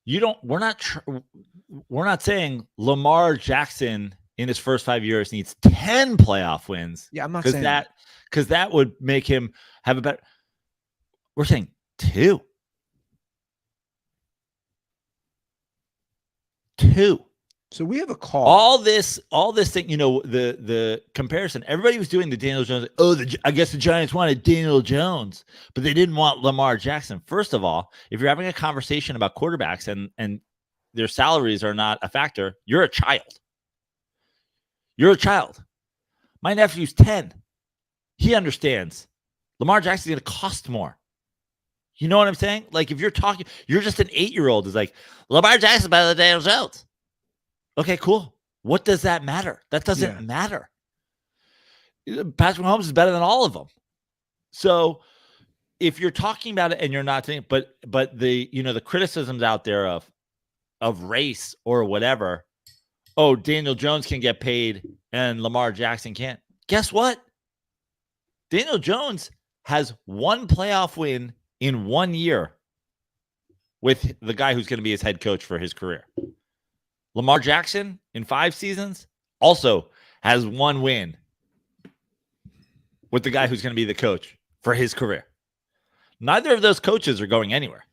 Speaker 2: we're not saying Lamar Jackson in his first 5 years needs 10 playoff wins.
Speaker 1: Yeah, I'm not saying that.
Speaker 2: Because that would make him have a better. We're saying 2. 2.
Speaker 1: So we have a call.
Speaker 2: All this thing, the comparison. Everybody was doing the Daniel Jones. Oh, I guess the Giants wanted Daniel Jones, but they didn't want Lamar Jackson. First of all, if you're having a conversation about quarterbacks and their salaries are not a factor, you're a child. You're a child. My nephew's 10. He understands. Lamar Jackson's going to cost more. You know what I'm saying? Like, if you're talking, you're just an 8-year-old who's like, Lamar Jackson's better than Daniel Jones. Okay, cool. What does that matter? That doesn't matter. Patrick Mahomes is better than all of them. So if you're talking about it and you're not saying, but the, the criticisms out there of race or whatever, oh, Daniel Jones can get paid and Lamar Jackson can't. Guess what? Daniel Jones has one playoff win in 1 year with the guy who's going to be his head coach for his career. Lamar Jackson in 5 seasons also has one win with the guy who's going to be the coach for his career. Neither of those coaches are going anywhere.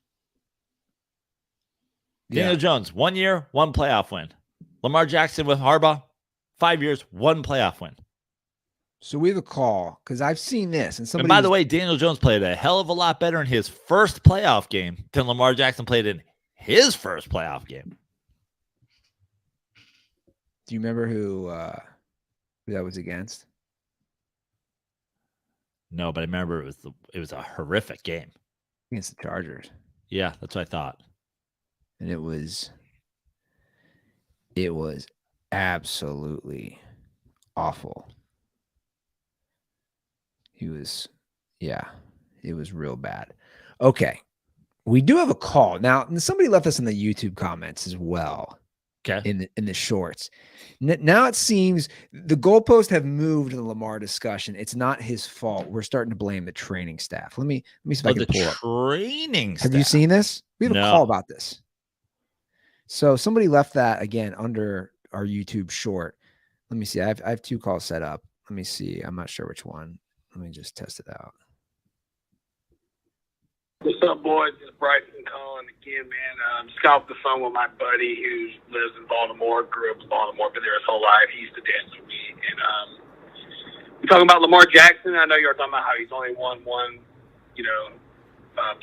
Speaker 2: Daniel Jones, 1 year, 1 playoff win. Lamar Jackson with Harbaugh, 5 years, 1 playoff win.
Speaker 1: So we have a call because I've seen this. And
Speaker 2: by the way, Daniel Jones played a hell of a lot better in his first playoff game than Lamar Jackson played in his first playoff game.
Speaker 1: Do you remember who that was against?
Speaker 2: No, but I remember it was a horrific game
Speaker 1: against the Chargers.
Speaker 2: Yeah, that's what I thought.
Speaker 1: And it was absolutely awful. It was real bad. Okay. We do have a call. Now, somebody left us in the YouTube comments as well.
Speaker 2: Okay.
Speaker 1: In the shorts. Now it seems the goalposts have moved in the Lamar discussion. It's not his fault. We're starting to blame the training staff. Let me see if I can pull up.
Speaker 2: Training staff.
Speaker 1: Have you seen this? We have a call about this. So somebody left that again under our YouTube short. Let me see. I have 2 calls set up. Let me see. I'm not sure which one. Let me just test it out.
Speaker 3: What's up, boys? It's Bryson calling again, man. Just got off the phone with my buddy who lives in Baltimore, grew up in Baltimore, been there his whole life. He used to dance with me. And we're talking about Lamar Jackson. I know you were talking about how he's only won one,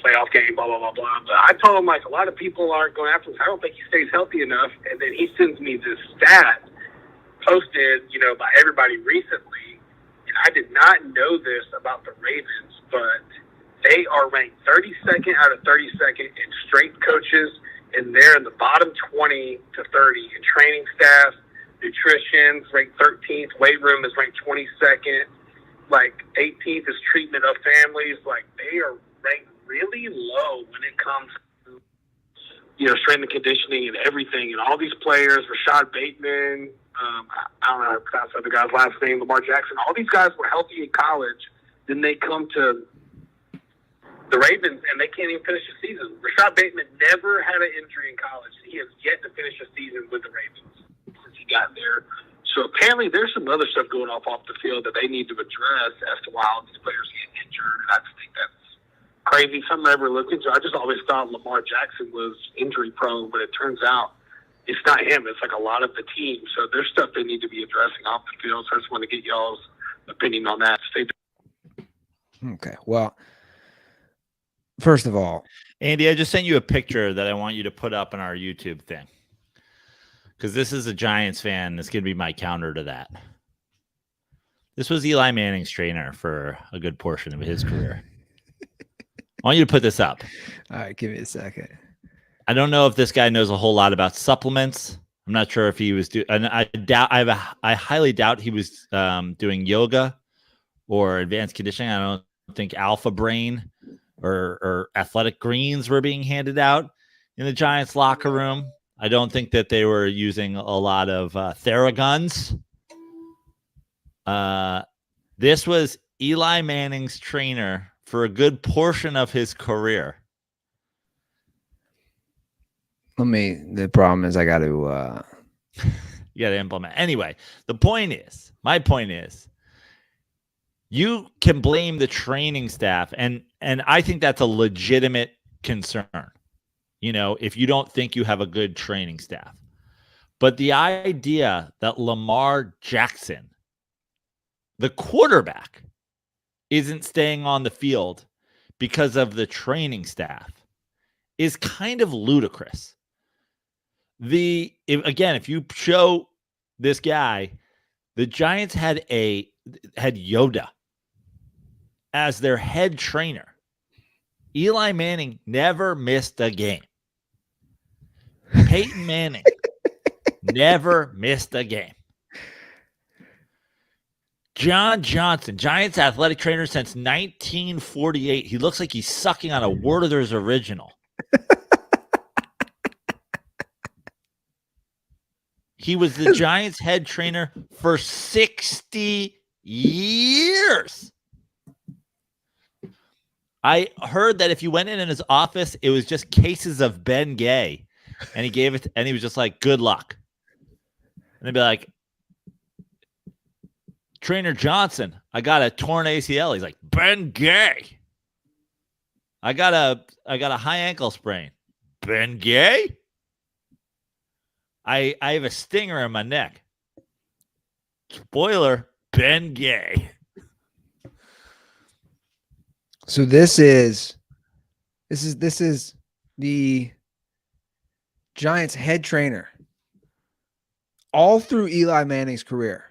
Speaker 3: playoff game, blah, blah, blah, blah. But I told him, like, a lot of people aren't going after him. I don't think he stays healthy enough. And then he sends me this stat posted, by everybody recently. And I did not know this about the Ravens, but they are ranked 32nd out of 32nd in strength coaches, and they're in the bottom 20 to 30 in training staff. Nutrition's ranked 13th. Weight room is ranked 22nd. Like, 18th is treatment of families. Like, they are ranked really low when it comes to, strength and conditioning and everything. And all these players, Rashad Bateman, I don't know how to pronounce the other guy's last name, Lamar Jackson, all these guys were healthy in college. Then they come to the Ravens, and they can't even finish the season. Rashad Bateman never had an injury in college. He has yet to finish a season with the Ravens since he got there. So apparently there's some other stuff going off the field that they need to address as to why all these players get injured. And I just think that's crazy. Something I never looked into. I just always thought Lamar Jackson was injury prone, but it turns out it's not him. It's like a lot of the team. So there's stuff they need to be addressing off the field. So I just want to get y'all's opinion on that. Stay tuned.
Speaker 1: Okay. Well, first of all,
Speaker 2: Andy, I just sent you a picture that I want you to put up on our YouTube thing, because this is a Giants fan. That's going to be my counter to that. This was Eli Manning's trainer for a good portion of his career. I want you to put this up.
Speaker 1: All right, give me a second.
Speaker 2: I don't know if this guy knows a whole lot about supplements. I'm not sure if he was doing, and I highly doubt he was doing yoga or advanced conditioning. I don't think Alpha Brain or athletic greens were being handed out in the Giants locker room. I don't think that they were using a lot of Theraguns. This was Eli Manning's trainer for a good portion of his career.
Speaker 1: The problem is I got to,
Speaker 2: you got to implement. Anyway, my point is, you can blame the training staff, and I think that's a legitimate concern, if you don't think you have a good training staff. But the idea that Lamar Jackson, the quarterback, isn't staying on the field because of the training staff is kind of ludicrous. If you show this guy, the Giants had Yoda as their head trainer. Eli Manning never missed a game. Peyton Manning never missed a game. John Johnson, Giants athletic trainer since 1948. He looks like he's sucking on a Werther's original. He was the Giants head trainer for 60 years. I heard that if you went in his office, it was just cases of Ben Gay. And he gave it, and he was just like, good luck. And they'd be like, Trainer Johnson, I got a torn ACL. He's like, Ben Gay. I got a high ankle sprain. Ben Gay? I have a stinger in my neck. Spoiler, Ben Gay.
Speaker 1: So this is the Giants head trainer all through Eli Manning's career.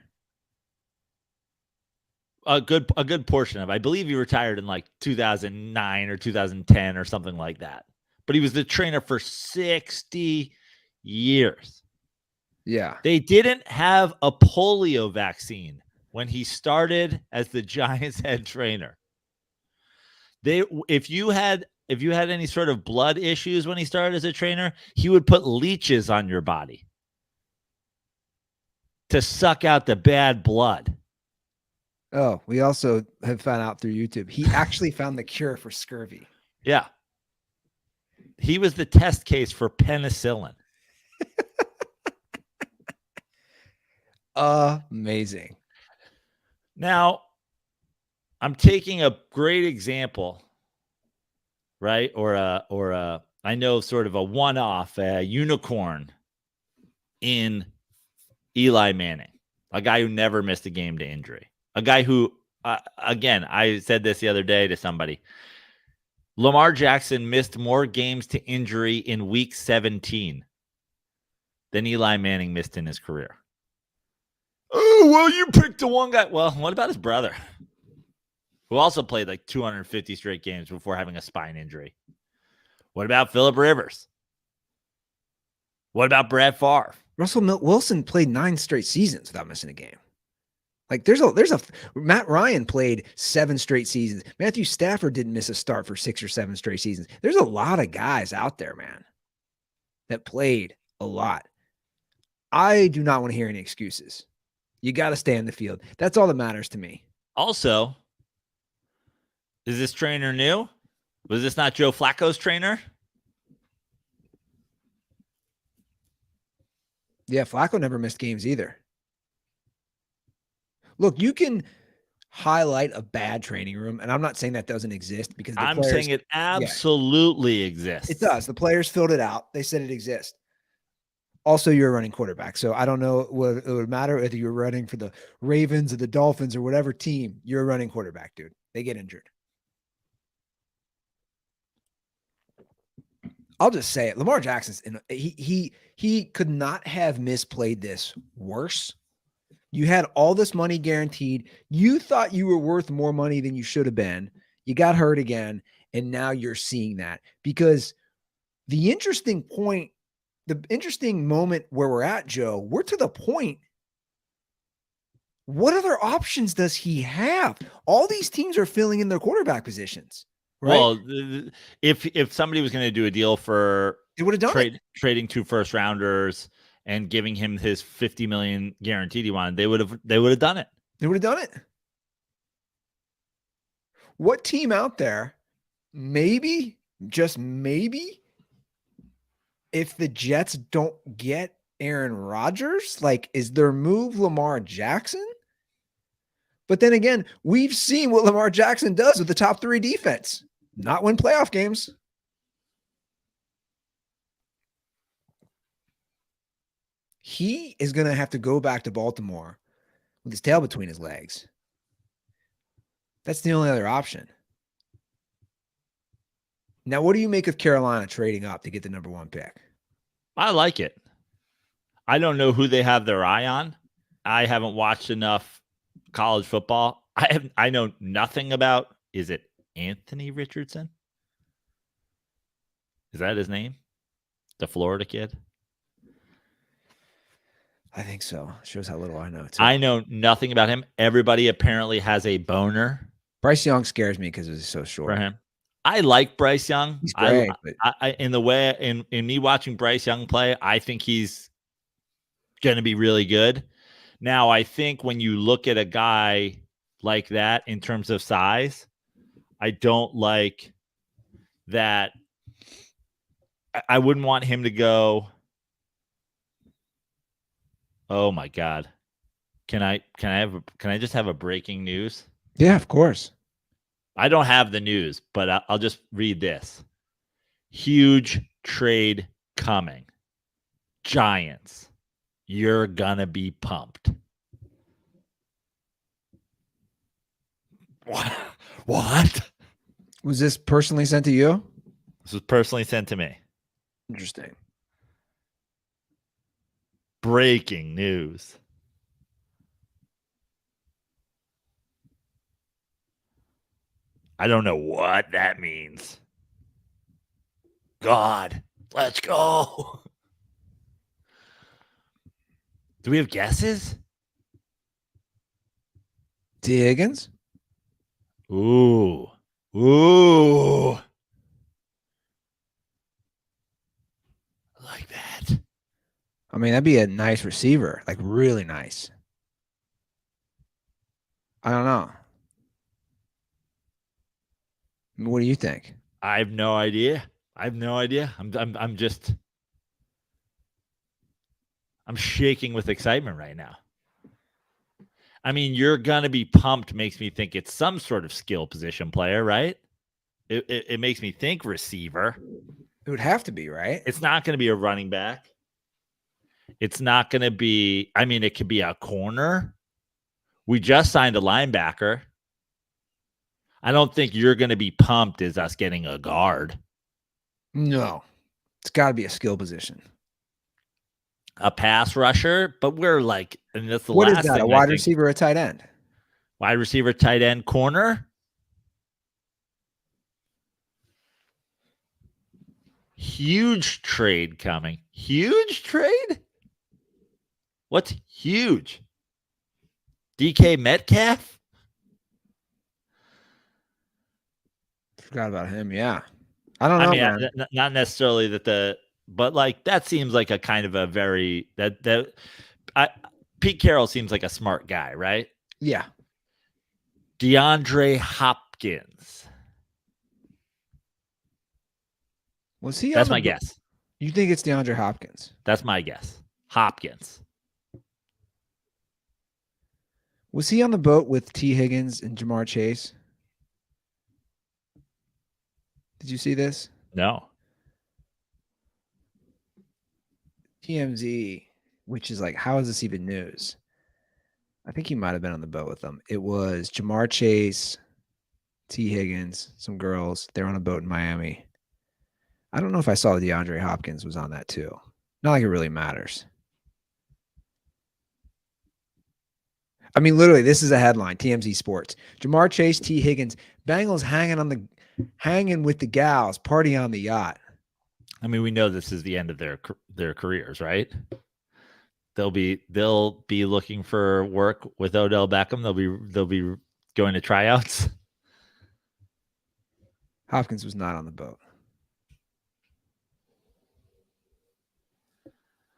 Speaker 2: A good portion of it. I believe he retired in like 2009 or 2010 or something like that. But he was the trainer for 60 years.
Speaker 1: Yeah.
Speaker 2: They didn't have a polio vaccine when he started as the Giants head trainer. If you had any sort of blood issues when he started as a trainer, he would put leeches on your body to suck out the bad blood.
Speaker 1: Oh, we also have found out through YouTube, he actually found the cure for scurvy.
Speaker 2: Yeah. He was the test case for penicillin.
Speaker 1: Amazing.
Speaker 2: Now, I'm taking a great example, right? Or I know sort of a one-off, unicorn in Eli Manning, a guy who never missed a game to injury. A guy who, again, I said this the other day to somebody. Lamar Jackson missed more games to injury in week 17 than Eli Manning missed in his career. Oh, well, you picked the one guy. Well, what about his brother, who also played like 250 straight games before having a spine injury? What about Phillip Rivers? What about Brett Favre?
Speaker 1: Russell Wilson played 9 straight seasons without missing a game. Like there's a Matt Ryan played 7 straight seasons. Matthew Stafford didn't miss a start for 6 or 7 straight seasons. There's a lot of guys out there, man, that played a lot. I do not want to hear any excuses. You got to stay in the field. That's all that matters to me.
Speaker 2: Also, is this trainer new? Was this not Joe Flacco's trainer?
Speaker 1: Yeah, Flacco never missed games either. Look, you can highlight a bad training room, and I'm not saying that doesn't exist because
Speaker 2: I'm saying it absolutely exists.
Speaker 1: It does. The players filled it out. They said it exists. Also, you're a running quarterback, so I don't know what it would matter whether you're running for the Ravens or the Dolphins or whatever team. You're a running quarterback, dude. They get injured. I'll just say it. Lamar Jackson's he could not have misplayed this worse. You had all this money guaranteed. You thought you were worth more money than you should have been. You got hurt again, and now you're seeing that. Because the interesting moment where we're at, Joe, we're to the point. What other options does he have? All these teams are filling in their quarterback positions. Right?
Speaker 2: Well, if somebody was going to do a deal for
Speaker 1: they would have done
Speaker 2: trading 2 first rounders and giving him his $50 million guaranteed he wanted, they would have done it.
Speaker 1: They would have done it. What team out there, maybe, just maybe, if the Jets don't get Aaron Rodgers, like, is their move Lamar Jackson? But then again, we've seen what Lamar Jackson does with the top 3 defense. Not win playoff games. he is going to have to go back to Baltimore with his tail between his legs. That's the only other option. Now, what do you make of Carolina trading up to get the number 1 pick?
Speaker 2: I like it. I don't know who they have their eye on. I haven't watched enough college football. I know nothing about, is it Anthony Richardson? Is that his name? The Florida kid?
Speaker 1: I think so. Shows how little I know, too.
Speaker 2: I know nothing about him. Everybody apparently has a boner
Speaker 1: Bryce Young scares me because he's so short.
Speaker 2: for him. I like Bryce Young.
Speaker 1: He's great.
Speaker 2: In me watching Bryce Young play, I think he's going to be really good. Now, I think when you look at a guy like that in terms of size, I don't like that. I wouldn't want him to go. Oh my God. Can I just have a breaking news?
Speaker 1: Yeah, of course.
Speaker 2: I don't have the news, but I'll just read this. Huge trade coming. Giants. You're gonna be pumped. What?
Speaker 1: Was this personally sent to you?
Speaker 2: This was personally sent to me.
Speaker 1: Interesting.
Speaker 2: Breaking news. I don't know what that means. God, let's go. Do we have guesses?
Speaker 1: T. Higgins?
Speaker 2: Ooh. I like that.
Speaker 1: I mean, that'd be a nice receiver. Like, really nice. I don't know. I mean, what do you think?
Speaker 2: I have no idea. I'm shaking with excitement right now. I mean, you're gonna be pumped makes me think it's some sort of skill position player, right? It makes me think receiver.
Speaker 1: It would have to be, right?
Speaker 2: It's not going to be a running back. It's not going to be, I mean, it could be a corner. We just signed a linebacker. I don't think you're going to be pumped as us getting a guard.
Speaker 1: No. It's got to be a skill position.
Speaker 2: A pass rusher, but we're like, and that's the
Speaker 1: What
Speaker 2: last
Speaker 1: is that?
Speaker 2: thing
Speaker 1: A wide receiver or a tight end?
Speaker 2: Wide receiver, tight end, corner. Huge trade coming. Huge trade? What's huge? DK Metcalf?
Speaker 1: Forgot about him. Yeah. I don't know.
Speaker 2: I mean, not necessarily but like that seems like a kind of a very Pete Carroll seems like a smart guy, right?
Speaker 1: Yeah.
Speaker 2: DeAndre Hopkins.
Speaker 1: Was he?
Speaker 2: That's my guess.
Speaker 1: You think it's DeAndre Hopkins?
Speaker 2: That's my guess. Hopkins.
Speaker 1: Was he on the boat with T. Higgins and Jamar Chase? Did you see this?
Speaker 2: No.
Speaker 1: TMZ, which is like, how is this even news? I think he might have been on the boat with them. It was Jamar Chase, T. Higgins, some girls. They were on a boat in Miami. I don't know if I saw DeAndre Hopkins was on that too. Not like it really matters. I mean, literally, this is a headline, TMZ Sports. Jamar Chase, T. Higgins, Bengals hanging with the gals, party on the yacht.
Speaker 2: I mean, we know this is the end of their careers, right? They'll be looking for work with Odell Beckham. They'll be going to tryouts.
Speaker 1: Hopkins was not on the boat.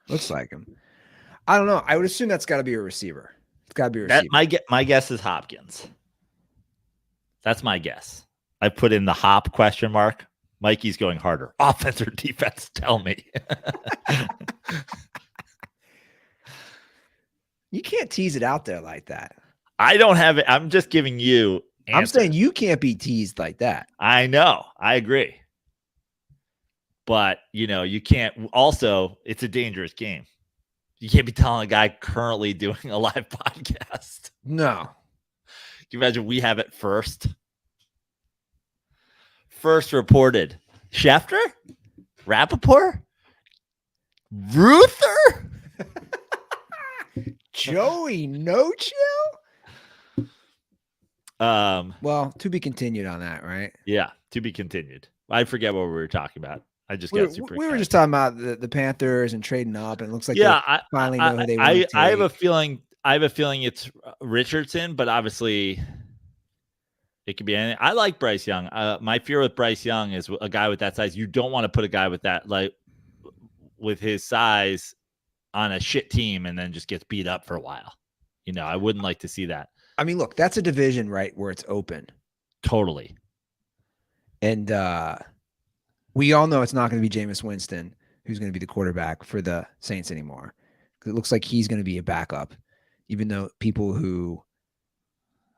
Speaker 1: Looks like him. I don't know. I would assume that's got to be a receiver. It's got to be a receiver.
Speaker 2: My guess is Hopkins. That's my guess. I put in the hop question mark. Mikey's going harder. Offense or defense? Tell me.
Speaker 1: You can't tease it out there like that.
Speaker 2: I don't have it. I'm just giving you answers.
Speaker 1: I'm saying you can't be teased like that.
Speaker 2: I know. I agree. But, you can't. Also, it's a dangerous game. You can't be telling a guy currently doing a live podcast.
Speaker 1: No.
Speaker 2: Can you imagine we have it first? First reported. Schefter? Rappaport? Ruther?
Speaker 1: Joey No Chill? Well, to be continued on that, right?
Speaker 2: Yeah, to be continued. I forget what we were talking about. I just got super
Speaker 1: we were
Speaker 2: excited.
Speaker 1: just talking about the Panthers and trading up, and it looks like
Speaker 2: I
Speaker 1: finally know who they want to take.
Speaker 2: I have a feeling it's Richardson, but obviously it could be anything. I like Bryce Young. My fear with Bryce Young is a guy with that size. You don't want to put a guy with that, like with his size, on a shit team and then just gets beat up for a while. You know, I wouldn't like to see that.
Speaker 1: I mean, look, that's a division, right, where it's open.
Speaker 2: Totally.
Speaker 1: And we all know it's not going to be Jameis Winston who's going to be the quarterback for the Saints anymore. Because it looks like he's going to be a backup, even though people who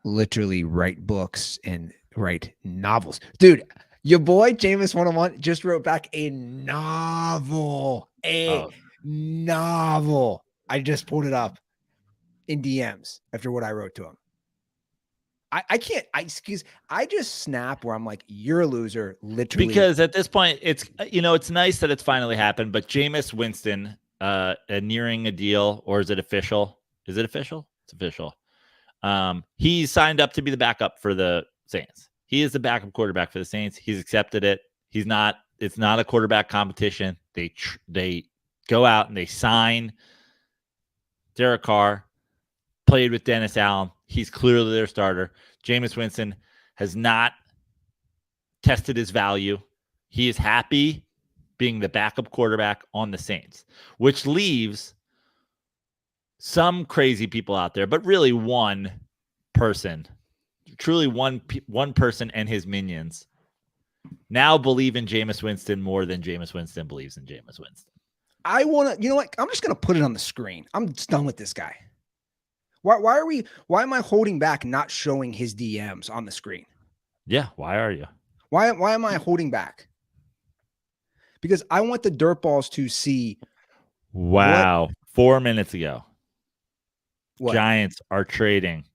Speaker 1: literally write books and write novels. Dude, your boy Jameis 101 just wrote back a novel. Novel. I just pulled it up in DMs after what I wrote to him. I just snap where I'm like, you're a loser, literally.
Speaker 2: Because at this point, it's nice that it's finally happened, but Jameis Winston nearing a deal, or is it official? Is it official? It's official. He's signed up to be the backup for the Saints. He is the backup quarterback for the Saints. He's accepted it. It's not a quarterback competition. They go out and they sign Derek Carr, played with Dennis Allen. He's clearly their starter. Jameis Winston has not tested his value. He is happy being the backup quarterback on the Saints, which leaves some crazy people out there, but really one person, truly one person and his minions now believe in Jameis Winston more than Jameis Winston believes in Jameis Winston.
Speaker 1: I want to, you know what? I'm just going to put it on the screen. I'm just done with this guy. Why am I holding back not showing his DMs on the screen?
Speaker 2: Yeah. Why are you?
Speaker 1: Why am I holding back? Because I want the dirtballs to see.
Speaker 2: Wow. 4 minutes ago,
Speaker 1: what?
Speaker 2: Giants are trading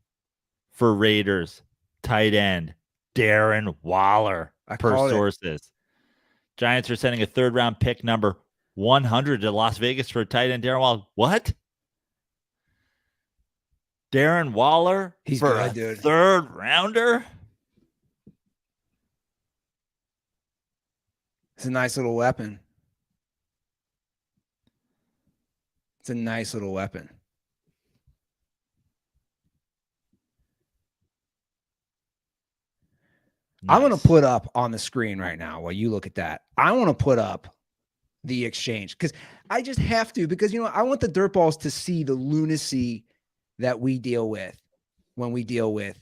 Speaker 2: for Raiders tight end Darren Waller per sources. Giants are sending a 3rd round pick number 100 to Las Vegas for tight end Darren Waller. What? Darren Waller for a 3rd rounder?
Speaker 1: It's a nice little weapon. It's a nice little weapon. Nice. I'm going to put up on the screen right now while you look at that. I want to put up the exchange because I just have to, because, I want the dirtballs to see the lunacy that we deal with when we deal with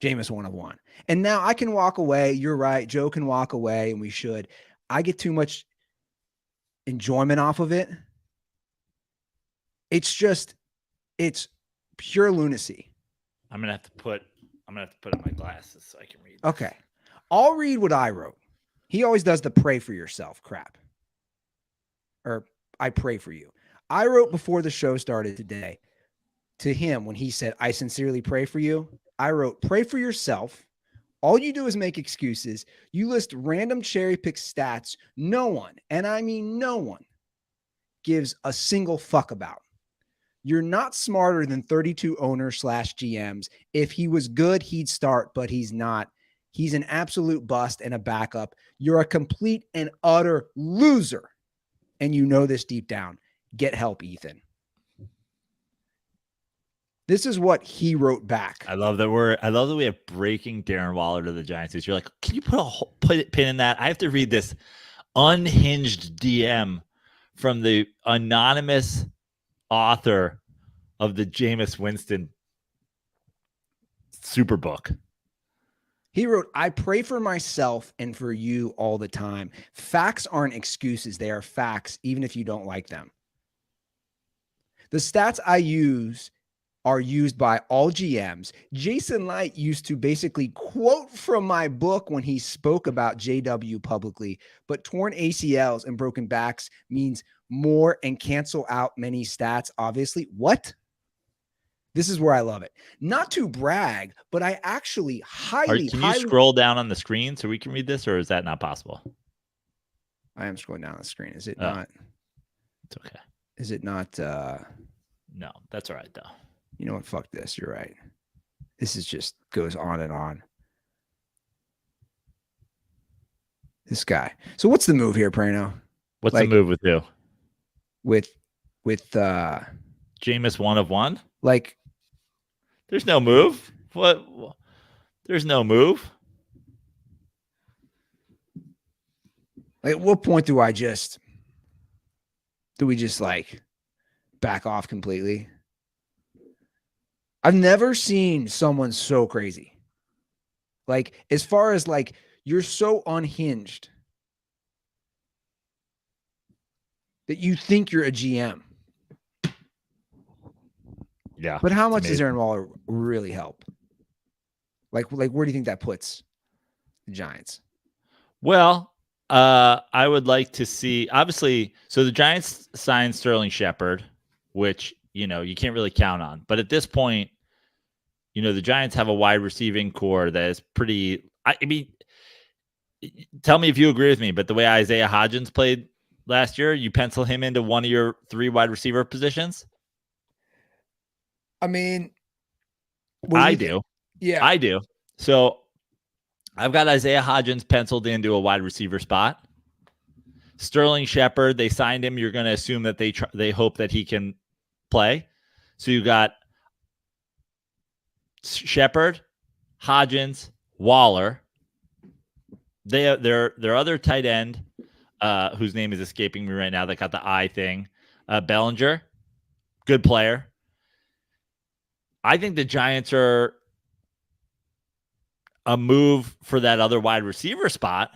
Speaker 1: Jameis 101. And now I can walk away. You're right. Joe can walk away, and we should. I get too much enjoyment off of it. It's pure lunacy.
Speaker 2: I'm gonna have to put on my glasses so I can read this.
Speaker 1: Okay. I'll read what I wrote. He always does the pray for yourself crap. Or I pray for you. I wrote before the show started today to him when he said, I sincerely pray for you. I wrote, pray for yourself. All you do is make excuses. You list random cherry pick stats. No one, and I mean no one, gives a single fuck about. You're not smarter than 32 owners / GMs. If he was good, he'd start, but he's not. He's an absolute bust and a backup. You're a complete and utter loser. And you know this deep down. Get help, Ethan. This is what he wrote back.
Speaker 2: I love that we have breaking Darren Waller to the Giants. You're like, can you put a pin in that? I have to read this unhinged DM from the anonymous author of the Jameis Winston Superbook.
Speaker 1: He wrote, I pray for myself and for you all the time. Facts aren't excuses. They are facts, even if you don't like them. The stats I use are used by all GMs. Jason Light used to basically quote from my book when he spoke about JW publicly, but torn ACLs and broken backs means more and cancel out many stats. Obviously, what? This is where I love it. Not to brag, but I actually highly.
Speaker 2: Can you scroll down on the screen so we can read this, or is that not possible?
Speaker 1: I am scrolling down the screen. Is it not?
Speaker 2: It's okay.
Speaker 1: Is it not?
Speaker 2: No, that's all right though.
Speaker 1: You know what? Fuck this. You're right. This is just goes on and on. This guy. So what's the move here, Prano?
Speaker 2: What's the move with who?
Speaker 1: With
Speaker 2: Jameis 1 of 1?
Speaker 1: Like,
Speaker 2: there's no move. What? There's no move.
Speaker 1: Like, at what point do we just like back off completely? I've never seen someone so crazy. Like, as far as like, you're so unhinged that you think you're a GM.
Speaker 2: Yeah.
Speaker 1: But how much does Aaron Waller really help? Like where do you think that puts the Giants?
Speaker 2: Well, I would like to see, obviously, so the Giants signed Sterling Shepard, which, you can't really count on. But at this point, the Giants have a wide receiving core that is pretty, I mean, tell me if you agree with me, but the way Isaiah Hodgins played last year, you pencil him into one of your 3 wide receiver positions?
Speaker 1: I mean,
Speaker 2: I do.
Speaker 1: Yeah.
Speaker 2: I do. So I've got Isaiah Hodgins penciled into a wide receiver spot. Sterling Shepard, they signed him. You're going to assume that they hope that he can play. So you got Shepard, Hodgins, Waller. Their other tight end, whose name is escaping me right now, that got the eye thing, Bellinger, good player. I think the Giants are a move for that other wide receiver spot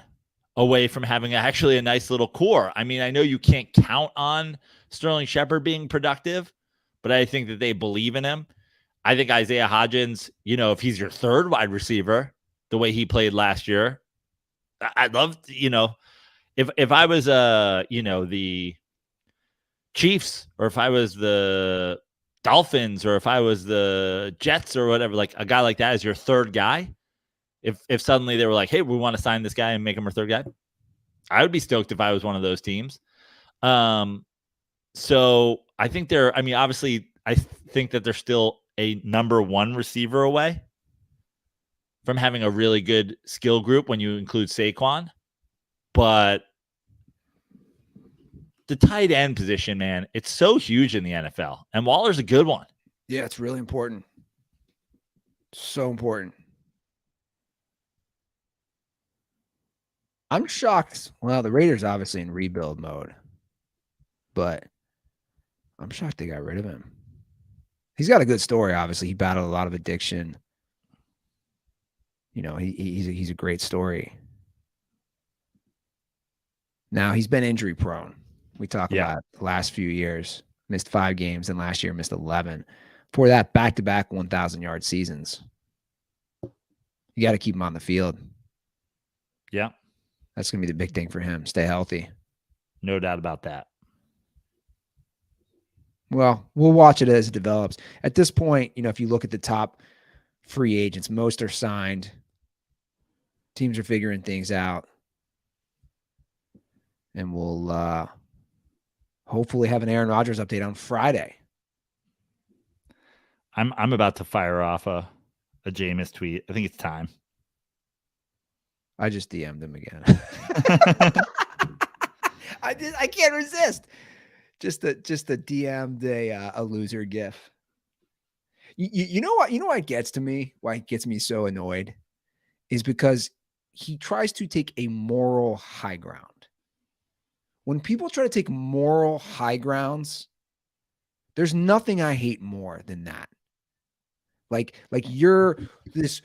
Speaker 2: away from having actually a nice little core. I mean, I know you can't count on Sterling Shepard being productive, but I think that they believe in him. I think Isaiah Hodgins, if he's your 3rd wide receiver, the way he played last year, I'd love, if I was, the Chiefs, or if I was the Dolphins, or if I was the Jets or whatever, like a guy like that is your 3rd guy. If suddenly they were like, hey, we want to sign this guy and make him our 3rd guy, I would be stoked if I was one of those teams. So I think obviously I think that they're still a number 1 receiver away from having a really good skill group when you include Saquon. But the tight end position, man, it's so huge in the NFL. And Waller's a good one.
Speaker 1: Yeah, it's really important. So important. I'm shocked. Well, the Raiders obviously in rebuild mode, but I'm shocked they got rid of him. He's got a good story, obviously. He battled a lot of addiction. He's a great story. Now, he's been injury prone. We talk about the last few years. Missed 5 games, and last year missed 11. For that, back-to-back 1,000-yard seasons. You got to keep him on the field.
Speaker 2: Yeah.
Speaker 1: That's going to be the big thing for him. Stay healthy.
Speaker 2: No doubt about that.
Speaker 1: Well, we'll watch it as it develops. At this point, if you look at the top free agents, most are signed. Teams are figuring things out. And we'll hopefully have an Aaron Rodgers update on Friday.
Speaker 2: I'm about to fire off a Jameis tweet. I think it's time.
Speaker 1: I just DM'd him again. I can't resist. Just a DM'd a loser gif. You know what? You know what gets to me? Why it gets me so annoyed is because he tries to take a moral high ground. When people try to take moral high grounds, there's nothing I hate more than that. Like you're this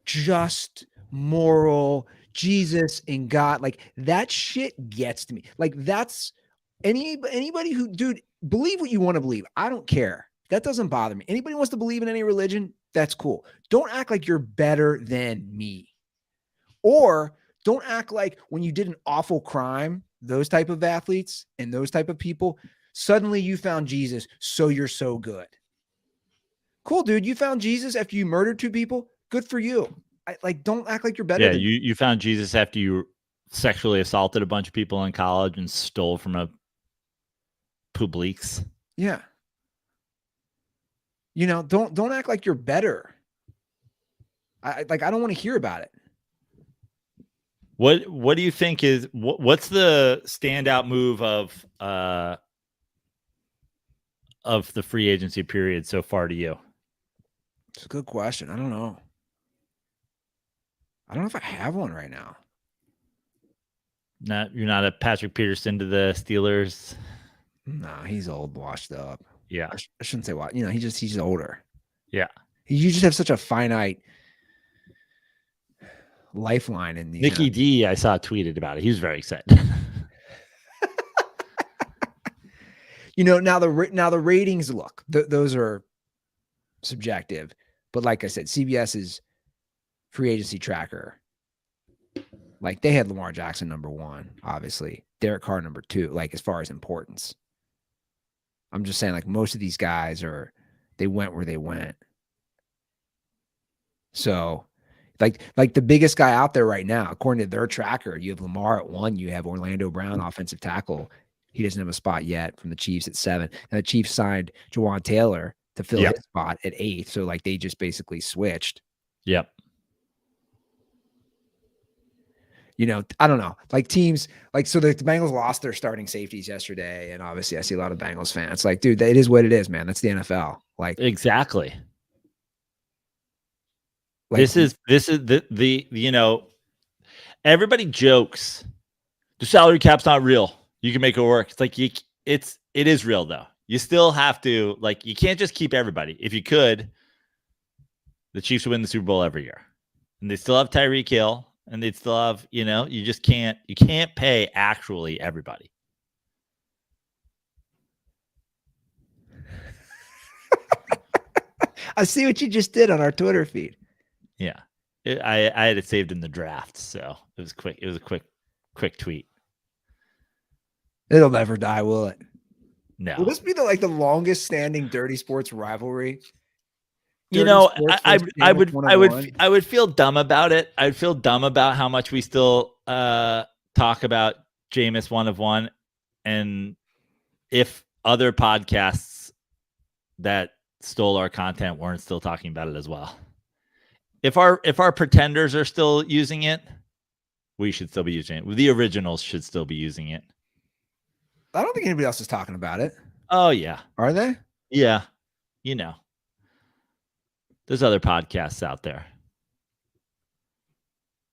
Speaker 1: just moral Jesus and God, like that shit gets to me. Like that's anybody who, dude, believe what you want to believe. I don't care. That doesn't bother me. Anybody wants to believe in any religion, that's cool. Don't act like you're better than me. Or don't act like when you did an awful crime, those type of athletes and those type of people, suddenly you found Jesus, so you're so good. Cool, dude. You found Jesus after you murdered 2 people. Good for you. Don't act like you're better.
Speaker 2: Yeah, you found Jesus after you sexually assaulted a bunch of people in college and stole from a Publix.
Speaker 1: Yeah. Don't act like you're better. I don't want to hear about it.
Speaker 2: What do you think is what's the standout move of the free agency period so far to you?
Speaker 1: It's a good question. I don't know. I don't know if I have one right now.
Speaker 2: You're not a Patrick Peterson to the Steelers.
Speaker 1: Nah, he's old, washed up.
Speaker 2: Yeah,
Speaker 1: I shouldn't say what. He's just older.
Speaker 2: Yeah,
Speaker 1: you just have such a finite lifeline in the
Speaker 2: Nicky D. I saw tweeted about it. He was very excited.
Speaker 1: Now the ratings look. Those are subjective, but like I said, CBS's free agency tracker, like they had Lamar Jackson number 1, obviously, Derek Carr number 2, like as far as importance. I'm just saying, like, most of these guys they went where they went. So like the biggest guy out there right now, according to their tracker, you have Lamar at 1, you have Orlando Brown, offensive tackle. He doesn't have a spot yet, from the Chiefs at 7. And the Chiefs signed Jawan Taylor to fill his spot at 8. So like they just basically switched.
Speaker 2: Yep.
Speaker 1: I don't know. Like teams, like, so the Bengals lost their starting safeties yesterday. And obviously I see a lot of Bengals fans. Like, dude, it is what it is, man. That's the NFL. Like,
Speaker 2: exactly. Like, this is the everybody jokes the salary cap's not real. You can make it work. It's like it is real though. You still have to, like, you can't just keep everybody. If you could, the Chiefs would win the Super Bowl every year. And they still have Tyreek Hill, and they'd still have, you just can't pay actually everybody.
Speaker 1: I see what you just did on our Twitter feed.
Speaker 2: Yeah. I had it saved in the draft, so it was quick. It was a quick tweet.
Speaker 1: It'll never die, will it?
Speaker 2: No.
Speaker 1: Will this be the longest standing dirty sports rivalry?
Speaker 2: I would feel dumb about it. I'd feel dumb about how much we still talk about Jameis 1 of 1, and if other podcasts that stole our content weren't still talking about it as well. If our pretenders are still using it, we should still be using it. The originals should still be using it.
Speaker 1: I don't think anybody else is talking about it.
Speaker 2: Oh yeah.
Speaker 1: Are they?
Speaker 2: Yeah. There's other podcasts out there.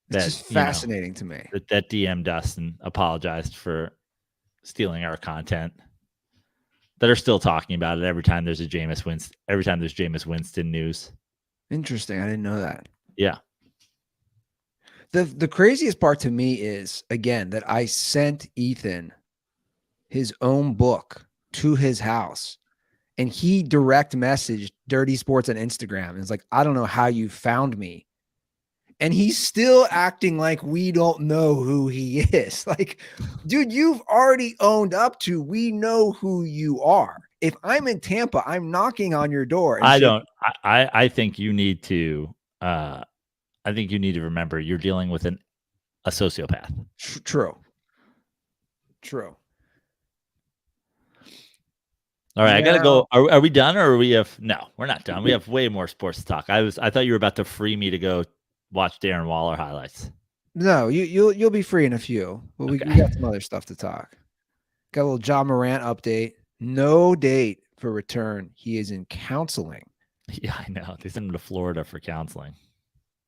Speaker 1: It's just fascinating to me.
Speaker 2: That DM'd us and apologized for stealing our content. That are still talking about it every time there's Jameis Winston news.
Speaker 1: Interesting. I didn't know that.
Speaker 2: Yeah.
Speaker 1: The craziest part to me is, again, that I sent Ethan his own book to his house, and he direct messaged Dirty Sports on Instagram. And it's like, I don't know how you found me. And he's still acting like we don't know who he is. Like, dude, you've already owned up to, we know who you are. If I'm in Tampa, I'm knocking on your door.
Speaker 2: I think you need to, remember you're dealing with a sociopath.
Speaker 1: True.
Speaker 2: All right, I gotta go. Are we done, or no, we're not done. We have way more sports to talk. I thought you were about to free me to go watch Darren Waller highlights.
Speaker 1: No, you'll be free in a few. But we got some other stuff to talk. Got a little Ja Morant update. No date for return. He is in counseling.
Speaker 2: Yeah, I know. They sent him to Florida for counseling.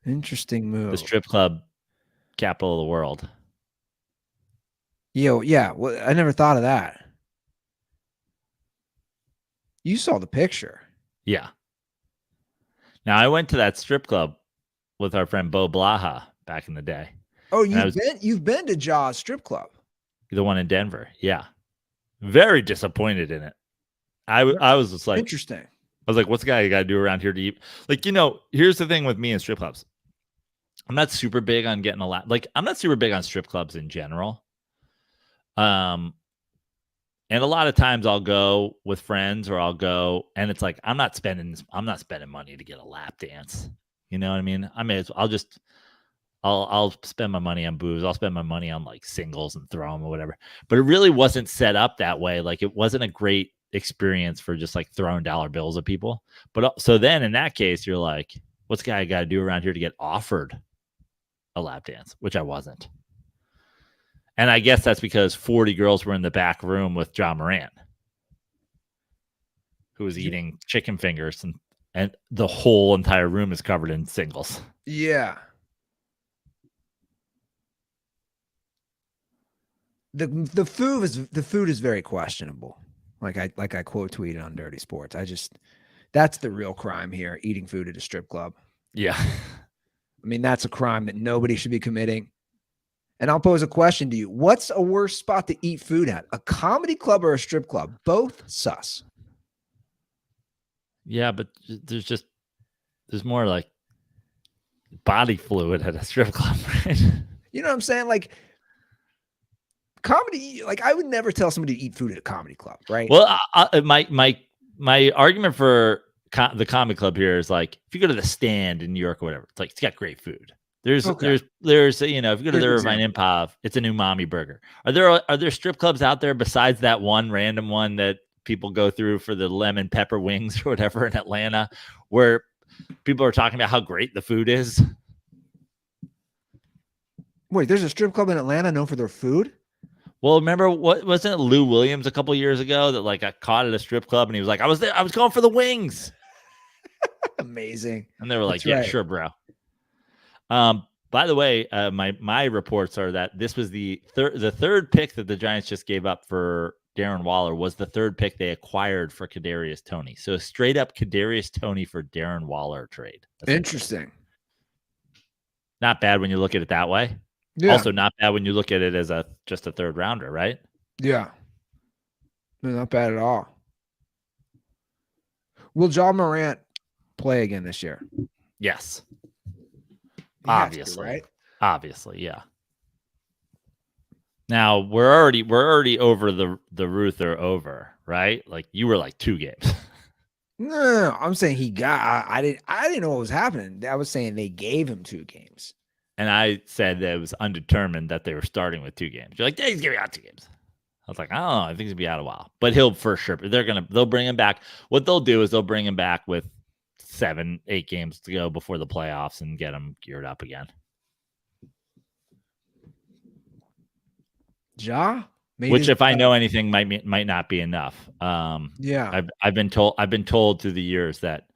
Speaker 1: Interesting move.
Speaker 2: The strip club capital of the world.
Speaker 1: Yeah. Well, I never thought of that. You saw the picture.
Speaker 2: Yeah. Now, I went to that strip club with our friend Bo Blaha back in the day.
Speaker 1: Oh, you've been to Ja's strip club.
Speaker 2: The one in Denver. Yeah. Very disappointed in it. I was just like,
Speaker 1: interesting.
Speaker 2: I was like, what's the guy you got to do around here to eat? Like, here's the thing with me and strip clubs. I'm not super big on getting a lap. Like, I'm not super big on strip clubs in general. And a lot of times I'll go with friends or I'll go and it's like, I'm not spending money to get a lap dance. You know what I mean? I'll spend my money on booze. I'll spend my money on like singles and throw them or whatever. But it really wasn't set up that way. Like it wasn't a great experience for just like throwing dollar bills at people. But so then in that case, you're like, what's the guy got to do around here to get offered a lap dance, which I wasn't. And I guess that's because 40 girls were in the back room with Ja Morant, who was eating chicken fingers, and the whole entire room is covered in singles.
Speaker 1: Yeah. The food is very questionable. Like I quote tweeted on Dirty Sports. That's the real crime here, eating food at a strip club.
Speaker 2: Yeah.
Speaker 1: I mean, that's a crime that nobody should be committing. And I'll pose a question to you. What's a worse spot to eat food at? A comedy club or a strip club? Both sus.
Speaker 2: Yeah, but there's more like body fluid at a strip club, right?
Speaker 1: You know what I'm saying? Like comedy, like I would never tell somebody to eat food at a comedy club, right?
Speaker 2: Well, my argument for the comedy club here is like, if you go to the Stand in New York or whatever, it's like, it's got great food. There's if you go to the Irvine Improv, it's an umami burger. Are there strip clubs out there besides that one random one that people go through for the lemon pepper wings or whatever in Atlanta, where people are talking about how great the food is?
Speaker 1: Wait, there's a strip club in Atlanta known for their food?
Speaker 2: Well, remember wasn't it Lou Williams a couple years ago that like got caught at a strip club and he was like, I was going for the wings.
Speaker 1: Amazing.
Speaker 2: And they were like, yeah, sure, bro. By the way, my reports are that this was the third pick that the Giants just gave up for Darren Waller was the third pick they acquired for Kadarius Toney. So a straight up Kadarius Toney for Darren Waller trade. That's
Speaker 1: interesting.
Speaker 2: Not bad when you look at it that way. Yeah. Also not bad when you look at it as just a third rounder, right?
Speaker 1: Yeah. No, not bad at all. Will Ja Morant play again this year?
Speaker 2: Yes. Obviously,
Speaker 1: right?
Speaker 2: Obviously, yeah. Now we're already over the Ruther over, right? Like you were like 2 games.
Speaker 1: No, I'm saying he got. I didn't know what was happening. I was saying they gave him 2 games,
Speaker 2: and I said that it was undetermined that they were starting with 2 games. You're like, yeah, he's giving out 2 games. I was like, I don't know. I think he's gonna be out a while, but he'll for sure. They'll bring him back. What they'll do is they'll bring him back with 7-8 games to go before the playoffs and get him geared up again.
Speaker 1: Ja,
Speaker 2: which if I know anything might not be enough.
Speaker 1: Yeah,
Speaker 2: I've been told through the years that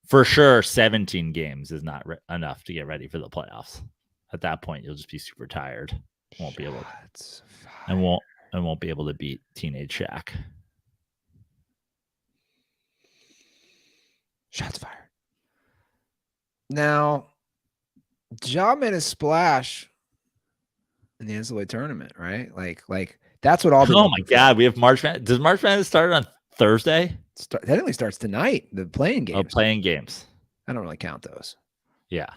Speaker 2: for sure 17 games is not enough to get ready for the playoffs. At that point, you'll just be super tired. Won't be able to beat teenage Shaq.
Speaker 1: Shots fired. Now, Ja made a splash in the NCAA tournament, right? Like that's what all.
Speaker 2: Oh my God, we have March Madness. Does March Madness start on Thursday?
Speaker 1: Technically starts tonight. The playing games.
Speaker 2: Oh, playing games.
Speaker 1: I don't really count those.
Speaker 2: Yeah.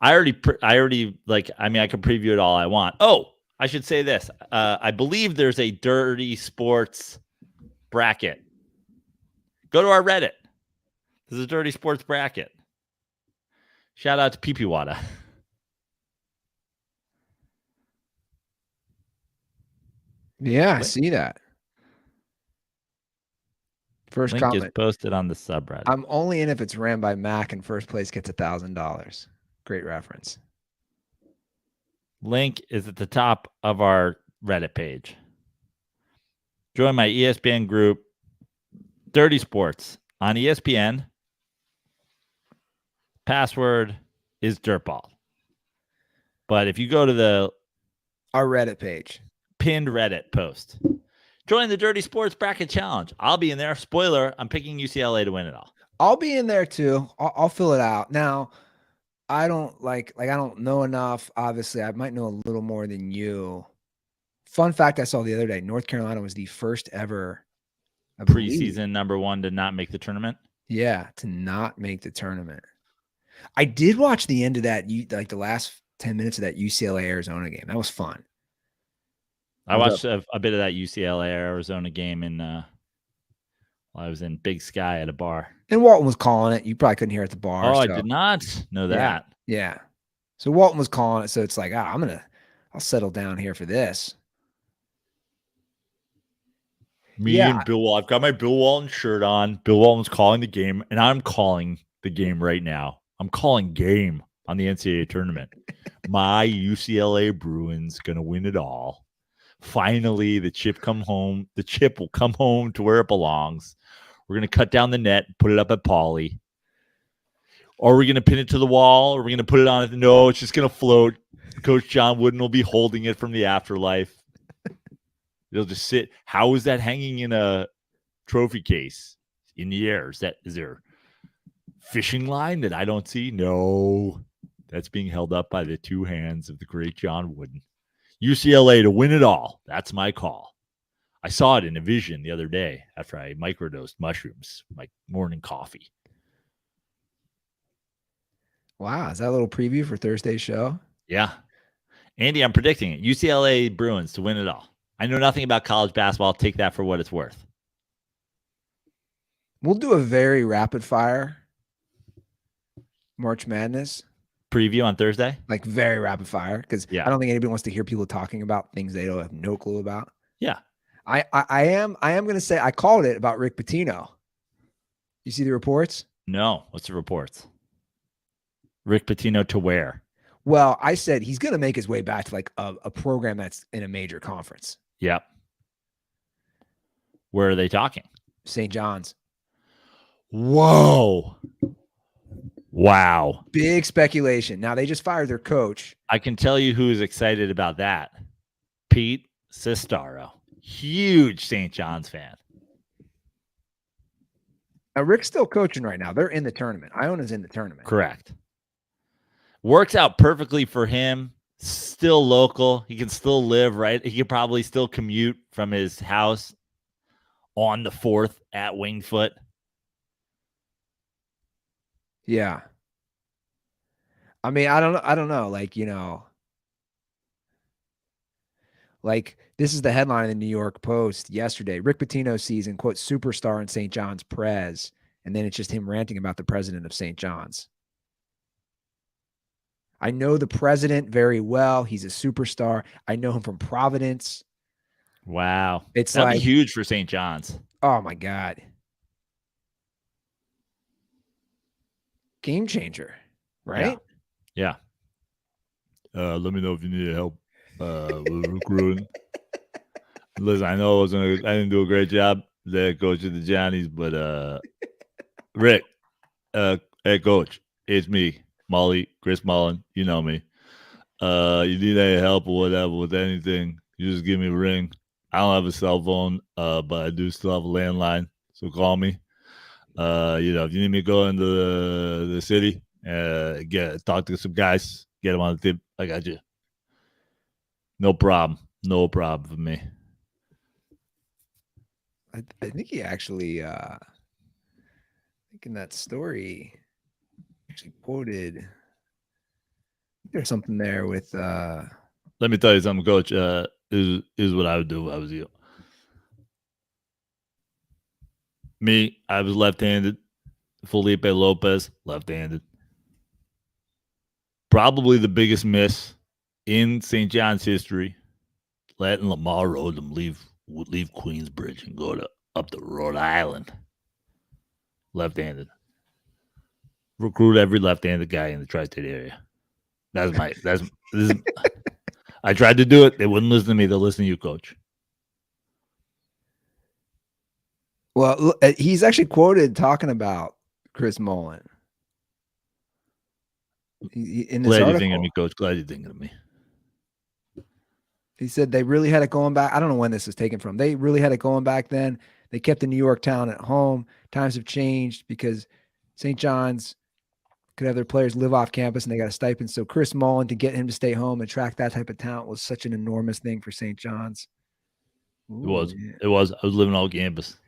Speaker 2: I already I can preview it all I want. Oh, I should say this. I believe there's a Dirty Sports bracket. Go to our Reddit. There's a Dirty Sports bracket. Shout out to Pee Wada.
Speaker 1: Yeah, I see that. First
Speaker 2: link
Speaker 1: comment
Speaker 2: is posted on the subreddit.
Speaker 1: I'm only in if it's ran by Mac and first place gets $1,000. Great reference.
Speaker 2: Link is at the top of our Reddit page. Join my ESPN group, Dirty Sports, on ESPN. Password is Dirtball. But if you go to
Speaker 1: our Reddit page,
Speaker 2: pinned Reddit post, join the Dirty Sports Bracket Challenge. I'll be in there. Spoiler, I'm picking UCLA to win it all.
Speaker 1: I'll be in there too. I'll fill it out. Now, I don't I don't know enough. Obviously, I might know a little more than you. Fun fact I saw the other day, North Carolina was the first ever I believe.
Speaker 2: Preseason number 1 to not make the tournament.
Speaker 1: Yeah, to not make the tournament. I did watch the end of that, like the last 10 minutes of that UCLA Arizona game. That was fun.
Speaker 2: I watched a bit of that UCLA Arizona game while I was in Big Sky at a bar.
Speaker 1: And Walton was calling it. You probably couldn't hear it at the bar.
Speaker 2: Oh, so. I did not know that.
Speaker 1: Yeah. So Walton was calling it. So it's like, I'll settle down here for this.
Speaker 2: And Bill Walton. I've got my Bill Walton shirt on. Bill Walton's calling the game, and I'm calling the game right now. I'm calling game on the NCAA tournament. My UCLA Bruins going to win it all. Finally, the chip will come home to where it belongs. We're going to cut down the net, put it up at Pauley. Or we're going to pin it to the wall, or we're going to put it on it. No, it's just going to float. Coach John Wooden will be holding it from the afterlife. It'll just sit. How is that hanging in a trophy case in the air? Is there fishing line that I don't see? No, that's being held up by the 2 hands of the great John Wooden. UCLA to win it all. That's my call. I saw it in a vision the other day after I microdosed mushrooms, my morning coffee.
Speaker 1: Wow. Is that a little preview for Thursday's show?
Speaker 2: Yeah. Andy, I'm predicting it. UCLA Bruins to win it all. I know nothing about college basketball. I'll take that for what it's worth.
Speaker 1: We'll do a very rapid fire March Madness
Speaker 2: preview on Thursday.
Speaker 1: Like very rapid fire, because I don't think anybody wants to hear people talking about things they don't have no clue about.
Speaker 2: Yeah.
Speaker 1: I am going to say I called it about Rick Pitino. You see the reports?
Speaker 2: No. What's the reports? Rick Pitino to where?
Speaker 1: Well, I said he's going to make his way back to like a program that's in a major conference.
Speaker 2: Yep. Where are they talking?
Speaker 1: St. John's.
Speaker 2: Whoa. Wow.
Speaker 1: Big speculation. Now they just fired their coach.
Speaker 2: I can tell you who's excited about that. Pete Sestaro. Huge St. John's fan.
Speaker 1: Now Rick's still coaching right now. They're in the tournament. Iona's in the tournament.
Speaker 2: Correct. Works out perfectly for him. Still local. He can still live, right? He could probably still commute from his house on the 4th at Wingfoot.
Speaker 1: Yeah. I mean, I don't know. Like this is the headline in the New York Post yesterday. Rick Pitino season, quote, superstar in St. John's Prez. And then it's just him ranting about the president of St. John's. I know the president very well. He's a superstar. I know him from Providence.
Speaker 2: Wow.
Speaker 1: That'd
Speaker 2: like be huge for St. John's.
Speaker 1: Oh my God. Game changer, right?
Speaker 2: Yeah. Let me know if you need help with recruiting. Listen, I know I didn't do a great job there, coach of the Johnnies, but Rick, hey coach, it's me, Molly, Chris Mullen. You know me. You need any help or whatever with anything, you just give me a ring. I don't have a cell phone, but I do still have a landline, so call me. If you need me to go into the city, talk to some guys, get them on the tip, I got you. No problem. No problem for me.
Speaker 1: I think he actually, I think in that story, actually quoted, there's something there with.
Speaker 2: Let me tell you something, Coach. Is what I would do if I was you. Me, I was left-handed. Felipe Lopez, left-handed. Probably the biggest miss in St. John's history, letting Lamar Odom leave Queensbridge and go up to Rhode Island. Left-handed. Recruit every left-handed guy in the tri-state area. I tried to do it. They wouldn't listen to me. They'll listen to you, Coach.
Speaker 1: Well, he's actually quoted talking about Chris Mullen.
Speaker 2: Glad you're thinking of me, Coach. Glad you're thinking of me.
Speaker 1: He said they really had it going back. I don't know when this was taken from. They really had it going back then. They kept the New York town at home. Times have changed because St. John's could have their players live off campus and they got a stipend. So Chris Mullen, to get him to stay home and attract that type of talent was such an enormous thing for St. John's.
Speaker 2: Ooh, it was. I was living off campus.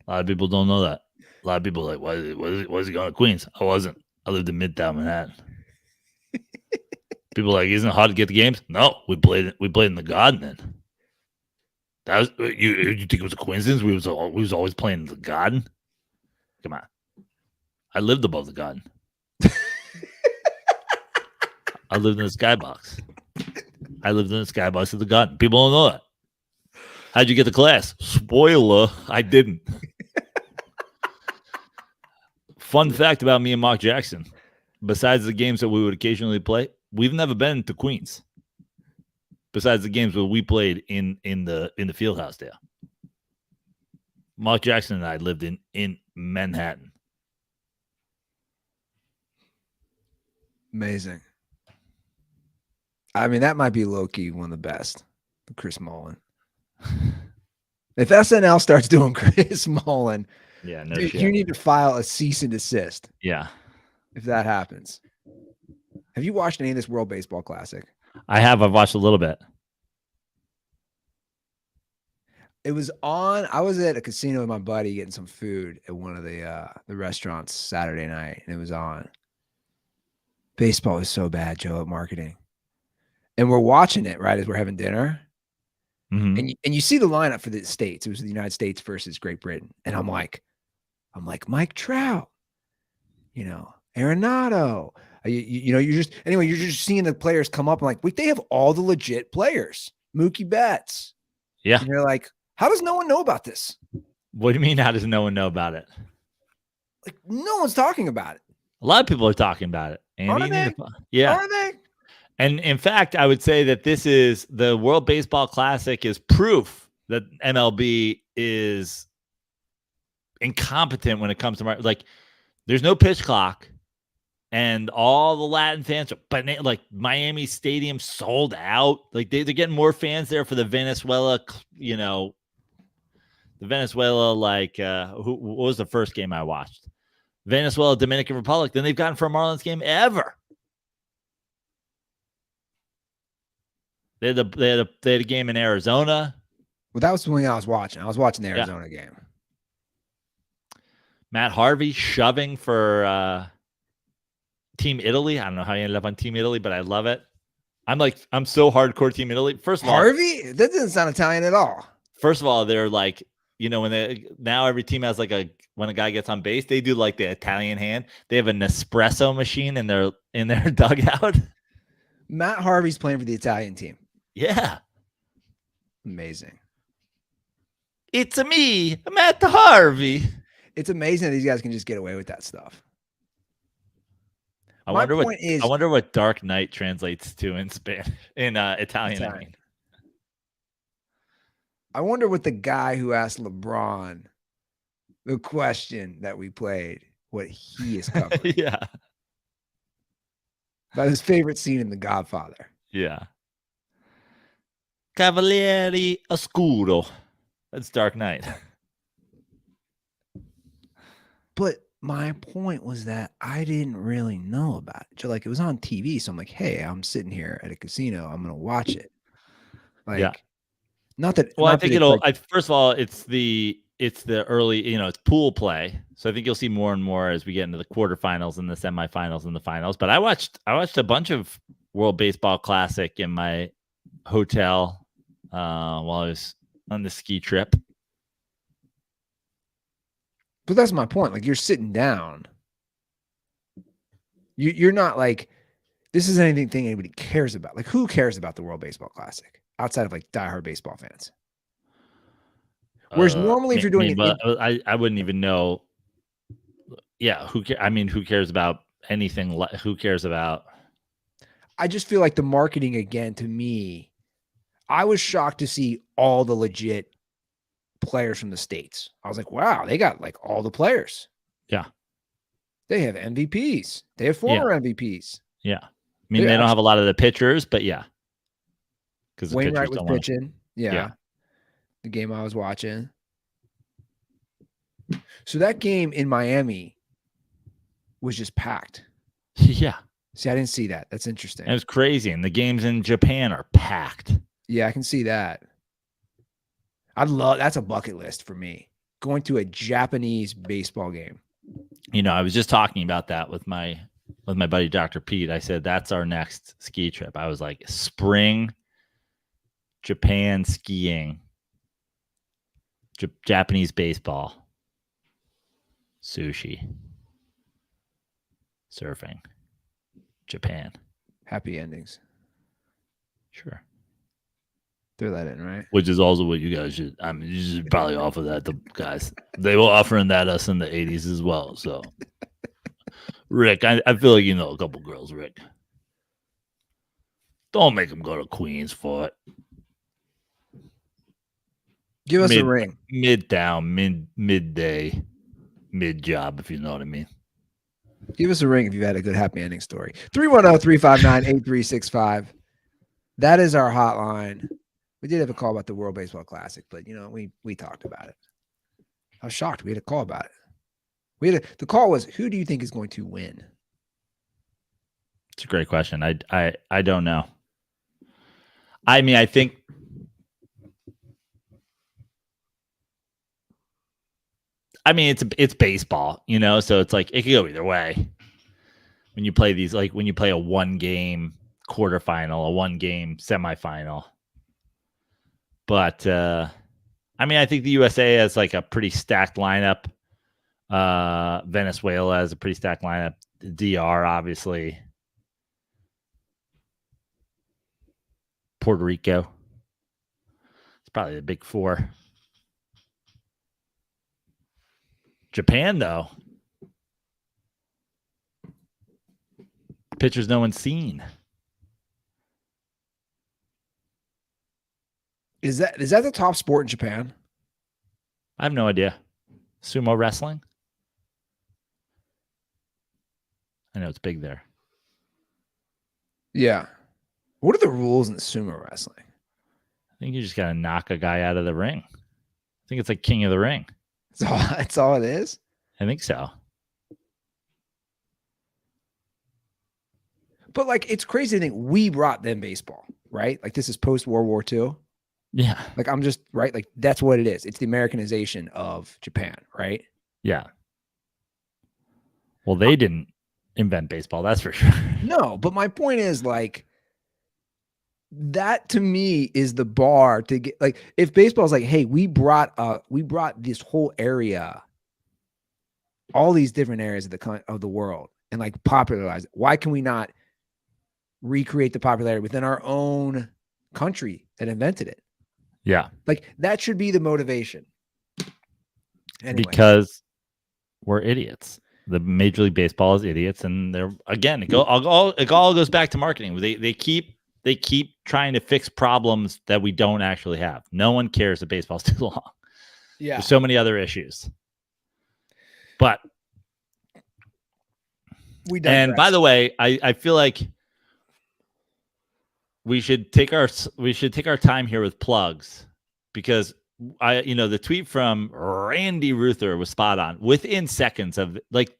Speaker 2: A lot of people don't know that. A lot of people are like, why is he going to Queens? I wasn't. I lived in Midtown Manhattan. People are like, isn't it hard to get the games? No, we played in the Garden then. That was you think it was a coincidence? We was always playing in the Garden. Come on. I lived above the Garden. I lived in the skybox. I lived in the skybox of the Garden. People don't know that. How'd you get the class? Spoiler, I didn't. Fun fact about me and Mark Jackson. Besides the games that we would occasionally play, we've never been to Queens. Besides the games where we played in the field house there. Mark Jackson and I lived in Manhattan.
Speaker 1: Amazing. I mean, that might be low-key one of the best. Chris Mullen. If SNL starts doing Chris Mullen,
Speaker 2: yeah, no
Speaker 1: dude,
Speaker 2: shit.
Speaker 1: you need to file a cease and desist.
Speaker 2: Yeah.
Speaker 1: If that happens. Have you watched any of this World Baseball Classic?
Speaker 2: I have. I've watched a little bit.
Speaker 1: It was on. I was at a casino with my buddy getting some food at one of the restaurants Saturday night, and it was on. Baseball is so bad, Joe, at marketing. And we're watching it, right, as we're having dinner.
Speaker 2: Mm-hmm.
Speaker 1: And you see the lineup for the States. It was the United States versus Great Britain. And I'm like, Mike Trout, Arenado. You're just seeing the players come up and like, wait, they have all the legit players. Mookie Betts.
Speaker 2: Yeah.
Speaker 1: And you're like, how does no one know about this?
Speaker 2: What do you mean? How does no one know about it?
Speaker 1: Like, no one's talking about it.
Speaker 2: A lot of people are talking about it. Andy,
Speaker 1: Are they?
Speaker 2: Yeah.
Speaker 1: Are they?
Speaker 2: And in fact, I would say that this is the World Baseball Classic is proof that MLB is incompetent when it comes to like, there's no pitch clock, and all the Latin fans are, but like Miami Stadium sold out. Like they're getting more fans there for the Venezuela, the Venezuela, like what was the first game I watched? Venezuela, Dominican Republic, than they've gotten for a Marlins game ever. They had a game in Arizona.
Speaker 1: Well, that was the one I was watching. I was watching the Arizona game.
Speaker 2: Matt Harvey shoving for Team Italy. I don't know how he ended up on Team Italy, but I love it. I'm so hardcore Team Italy. First of all,
Speaker 1: Harvey? That doesn't sound Italian at all.
Speaker 2: First of all, they're like, now every team has like when a guy gets on base, they do like the Italian hand. They have an espresso machine in their dugout.
Speaker 1: Matt Harvey's playing for the Italian team.
Speaker 2: Yeah.
Speaker 1: Amazing.
Speaker 2: It's me, Matt Harvey.
Speaker 1: It's amazing that these guys can just get away with that stuff.
Speaker 2: I wonder what Dark Knight translates to in Italian. I mean.
Speaker 1: I wonder what the guy who asked LeBron the question that we played, what he is covering.
Speaker 2: Yeah.
Speaker 1: About his favorite scene in The Godfather.
Speaker 2: Yeah. Cavaliere Oscuro. That's Dark Knight.
Speaker 1: But my point was that I didn't really know about it. So like it was on TV. So I'm like, hey, I'm sitting here at a casino. I'm going to watch it. Like, yeah. Not that.
Speaker 2: Well,
Speaker 1: not
Speaker 2: I think it'll. First of all, it's the early. It's pool play, so I think you'll see more and more as we get into the quarterfinals and the semifinals and the finals. But I watched a bunch of World Baseball Classic in my hotel while I was on the ski trip.
Speaker 1: But that's my point. Like you're sitting down. You're not like this isn't anything anybody cares about. Like who cares about the World Baseball Classic outside of like diehard baseball fans? Whereas normally if you're doing
Speaker 2: I wouldn't even know. Yeah, who cares about anything? Who cares about?
Speaker 1: I just feel like the marketing again to me. I was shocked to see all the legit players from the States. I was like, wow, they got like all the players.
Speaker 2: Yeah.
Speaker 1: They have MVPs. They have former MVPs.
Speaker 2: Yeah. I mean, they don't have a lot of the pitchers, but yeah.
Speaker 1: Because Wainwright was pitching. Yeah. The game I was watching. So that game in Miami was just packed.
Speaker 2: Yeah.
Speaker 1: See, I didn't see that. That's interesting.
Speaker 2: It was crazy. And the games in Japan are packed.
Speaker 1: Yeah, I can see that. That's a bucket list for me. going to a Japanese baseball game.
Speaker 2: You know, I was just talking about that with my buddy Dr. Pete. I said that's our next ski trip. I was like, spring Japan skiing, Japanese baseball, sushi, surfing, Japan.
Speaker 1: Happy endings.
Speaker 2: Sure.
Speaker 1: Throw that in, right?
Speaker 2: Which is also what you guys should. I mean, you should probably offer that to guys. They were offering that us in the 80s as well. So, Rick, I feel like you know a couple girls, Rick. Don't make them go to Queens for it.
Speaker 1: Give us a ring.
Speaker 2: Midtown, midday, mid-job, if you know what I mean.
Speaker 1: Give us a ring if you've had a good happy ending story. 310-359-8365. That is our hotline. We did have a call about the World Baseball Classic, but, you know, we talked about it. I was shocked. We had a call about it. The call was, who do you think is going to win?
Speaker 2: It's a great question. I don't know. I mean, I think it's baseball, you know, so it's like it could go either way. When you play these, like when you play a 1-game quarterfinal, a 1-game semifinal. But I mean, I think the USA has like a pretty stacked lineup. Venezuela has a pretty stacked lineup. The DR, obviously. Puerto Rico. It's probably the big four. Japan, though. Pitchers no one's seen.
Speaker 1: Is that the top sport in Japan?
Speaker 2: I have no idea. Sumo wrestling? I know it's big there.
Speaker 1: Yeah. What are the rules in sumo wrestling?
Speaker 2: I think you just got to knock a guy out of the ring. I think it's like King of the Ring.
Speaker 1: That's all it is?
Speaker 2: I think so.
Speaker 1: But, like, it's crazy to think we brought them baseball, right? Like, this is post-World War II.
Speaker 2: Yeah.
Speaker 1: Like, I'm just, right? Like, that's what it is. It's the Americanization of Japan, right?
Speaker 2: Yeah. Well, they didn't invent baseball, that's for sure.
Speaker 1: No, but my point is, like, that to me is the bar to get, like, if baseball is like, hey, we brought this whole area, all these different areas of the world, and like popularize it. Why can we not recreate the popularity within our own country that invented it?
Speaker 2: Yeah.
Speaker 1: Like, that should be the motivation. Anyway.
Speaker 2: Because we're idiots. The Major League Baseball is idiots, and they're, again, it all goes back to marketing. They keep trying to fix problems that we don't actually have. No one cares that baseball's too long.
Speaker 1: Yeah.
Speaker 2: There's so many other issues. But and by the way, I feel like we should take our time here with plugs, because the tweet from Randy Ruther was spot on. Within seconds of, like,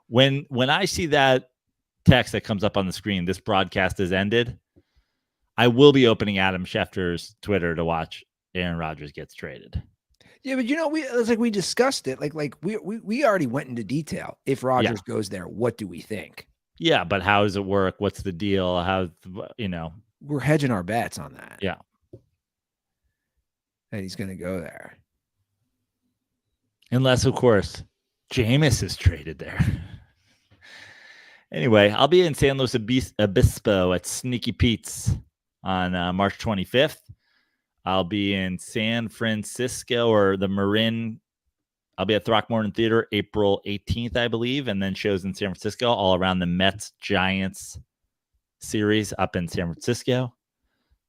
Speaker 2: when I see that text that comes up on the screen, this broadcast has ended, I will be opening Adam Schefter's Twitter to watch Aaron Rodgers gets traded.
Speaker 1: Yeah, but we discussed it. Like we already went into detail. If Rodgers goes there, what do we think?
Speaker 2: Yeah, but how does it work? What's the deal?
Speaker 1: We're hedging our bets on that.
Speaker 2: Yeah.
Speaker 1: And he's going to go there.
Speaker 2: Unless, of course, Jameis is traded there. Anyway, I'll be in San Luis Obispo at Sneaky Pete's on March 25th. I'll be in San Francisco, or the Marin. I'll be at Throckmorton Theater April 18th, I believe, and then shows in San Francisco all around the Mets-Giants series up in San Francisco.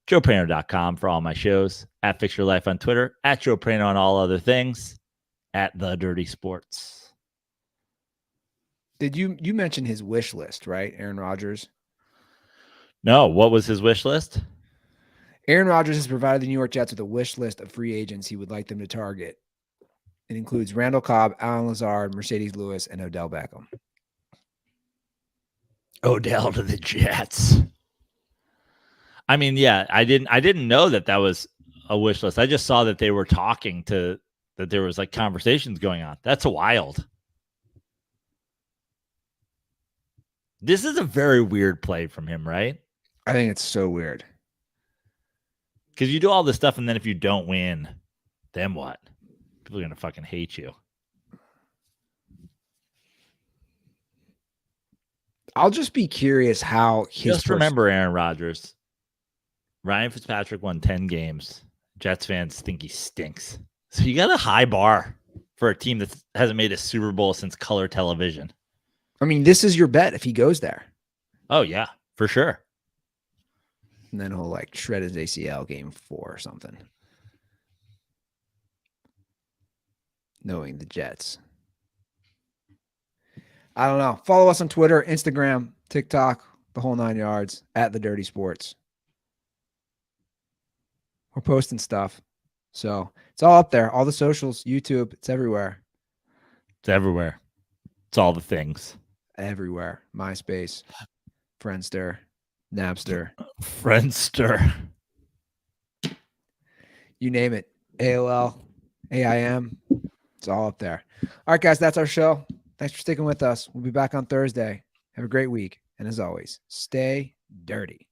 Speaker 2: JoePraner.com for all my shows. At Fix Your Life on Twitter. At Joe Praner on all other things. At The Dirty Sports.
Speaker 1: Did you mention his wish list, right, Aaron Rodgers?
Speaker 2: No, what was his wish list?
Speaker 1: Aaron Rodgers has provided the New York Jets with a wish list of free agents he would like them to target. It includes Randall Cobb, Alan Lazard, Mercedes Lewis, and Odell Beckham.
Speaker 2: Odell to the Jets. I mean, yeah, I didn't know that was a wish list. I just saw that they were talking to that there was like conversations going on. That's wild. This is a very weird play from him, right?
Speaker 1: I think it's so weird.
Speaker 2: Because you do all this stuff, and then if you don't win, then what? People are going to fucking hate you.
Speaker 1: I'll just be curious how his
Speaker 2: Just remember Aaron Rodgers. Ryan Fitzpatrick won 10 games. Jets fans think he stinks. So you got a high bar for a team that hasn't made a Super Bowl since color television.
Speaker 1: I mean, this is your bet if he goes there.
Speaker 2: Oh, yeah, for sure.
Speaker 1: And then he'll like shred his ACL game 4 or something. Knowing the Jets. I don't know. Follow us on Twitter, Instagram, TikTok, the whole 9 yards, at The Dirty Sports. We're posting stuff. So it's all up there. All the socials, YouTube, it's everywhere.
Speaker 2: It's everywhere. It's all the things.
Speaker 1: Everywhere. MySpace, Friendster, Napster.
Speaker 2: Friendster.
Speaker 1: You name it. AOL, AIM. It's all up there. All right, guys, that's our show. Thanks for sticking with us. We'll be back on Thursday. Have a great week. And as always, stay dirty.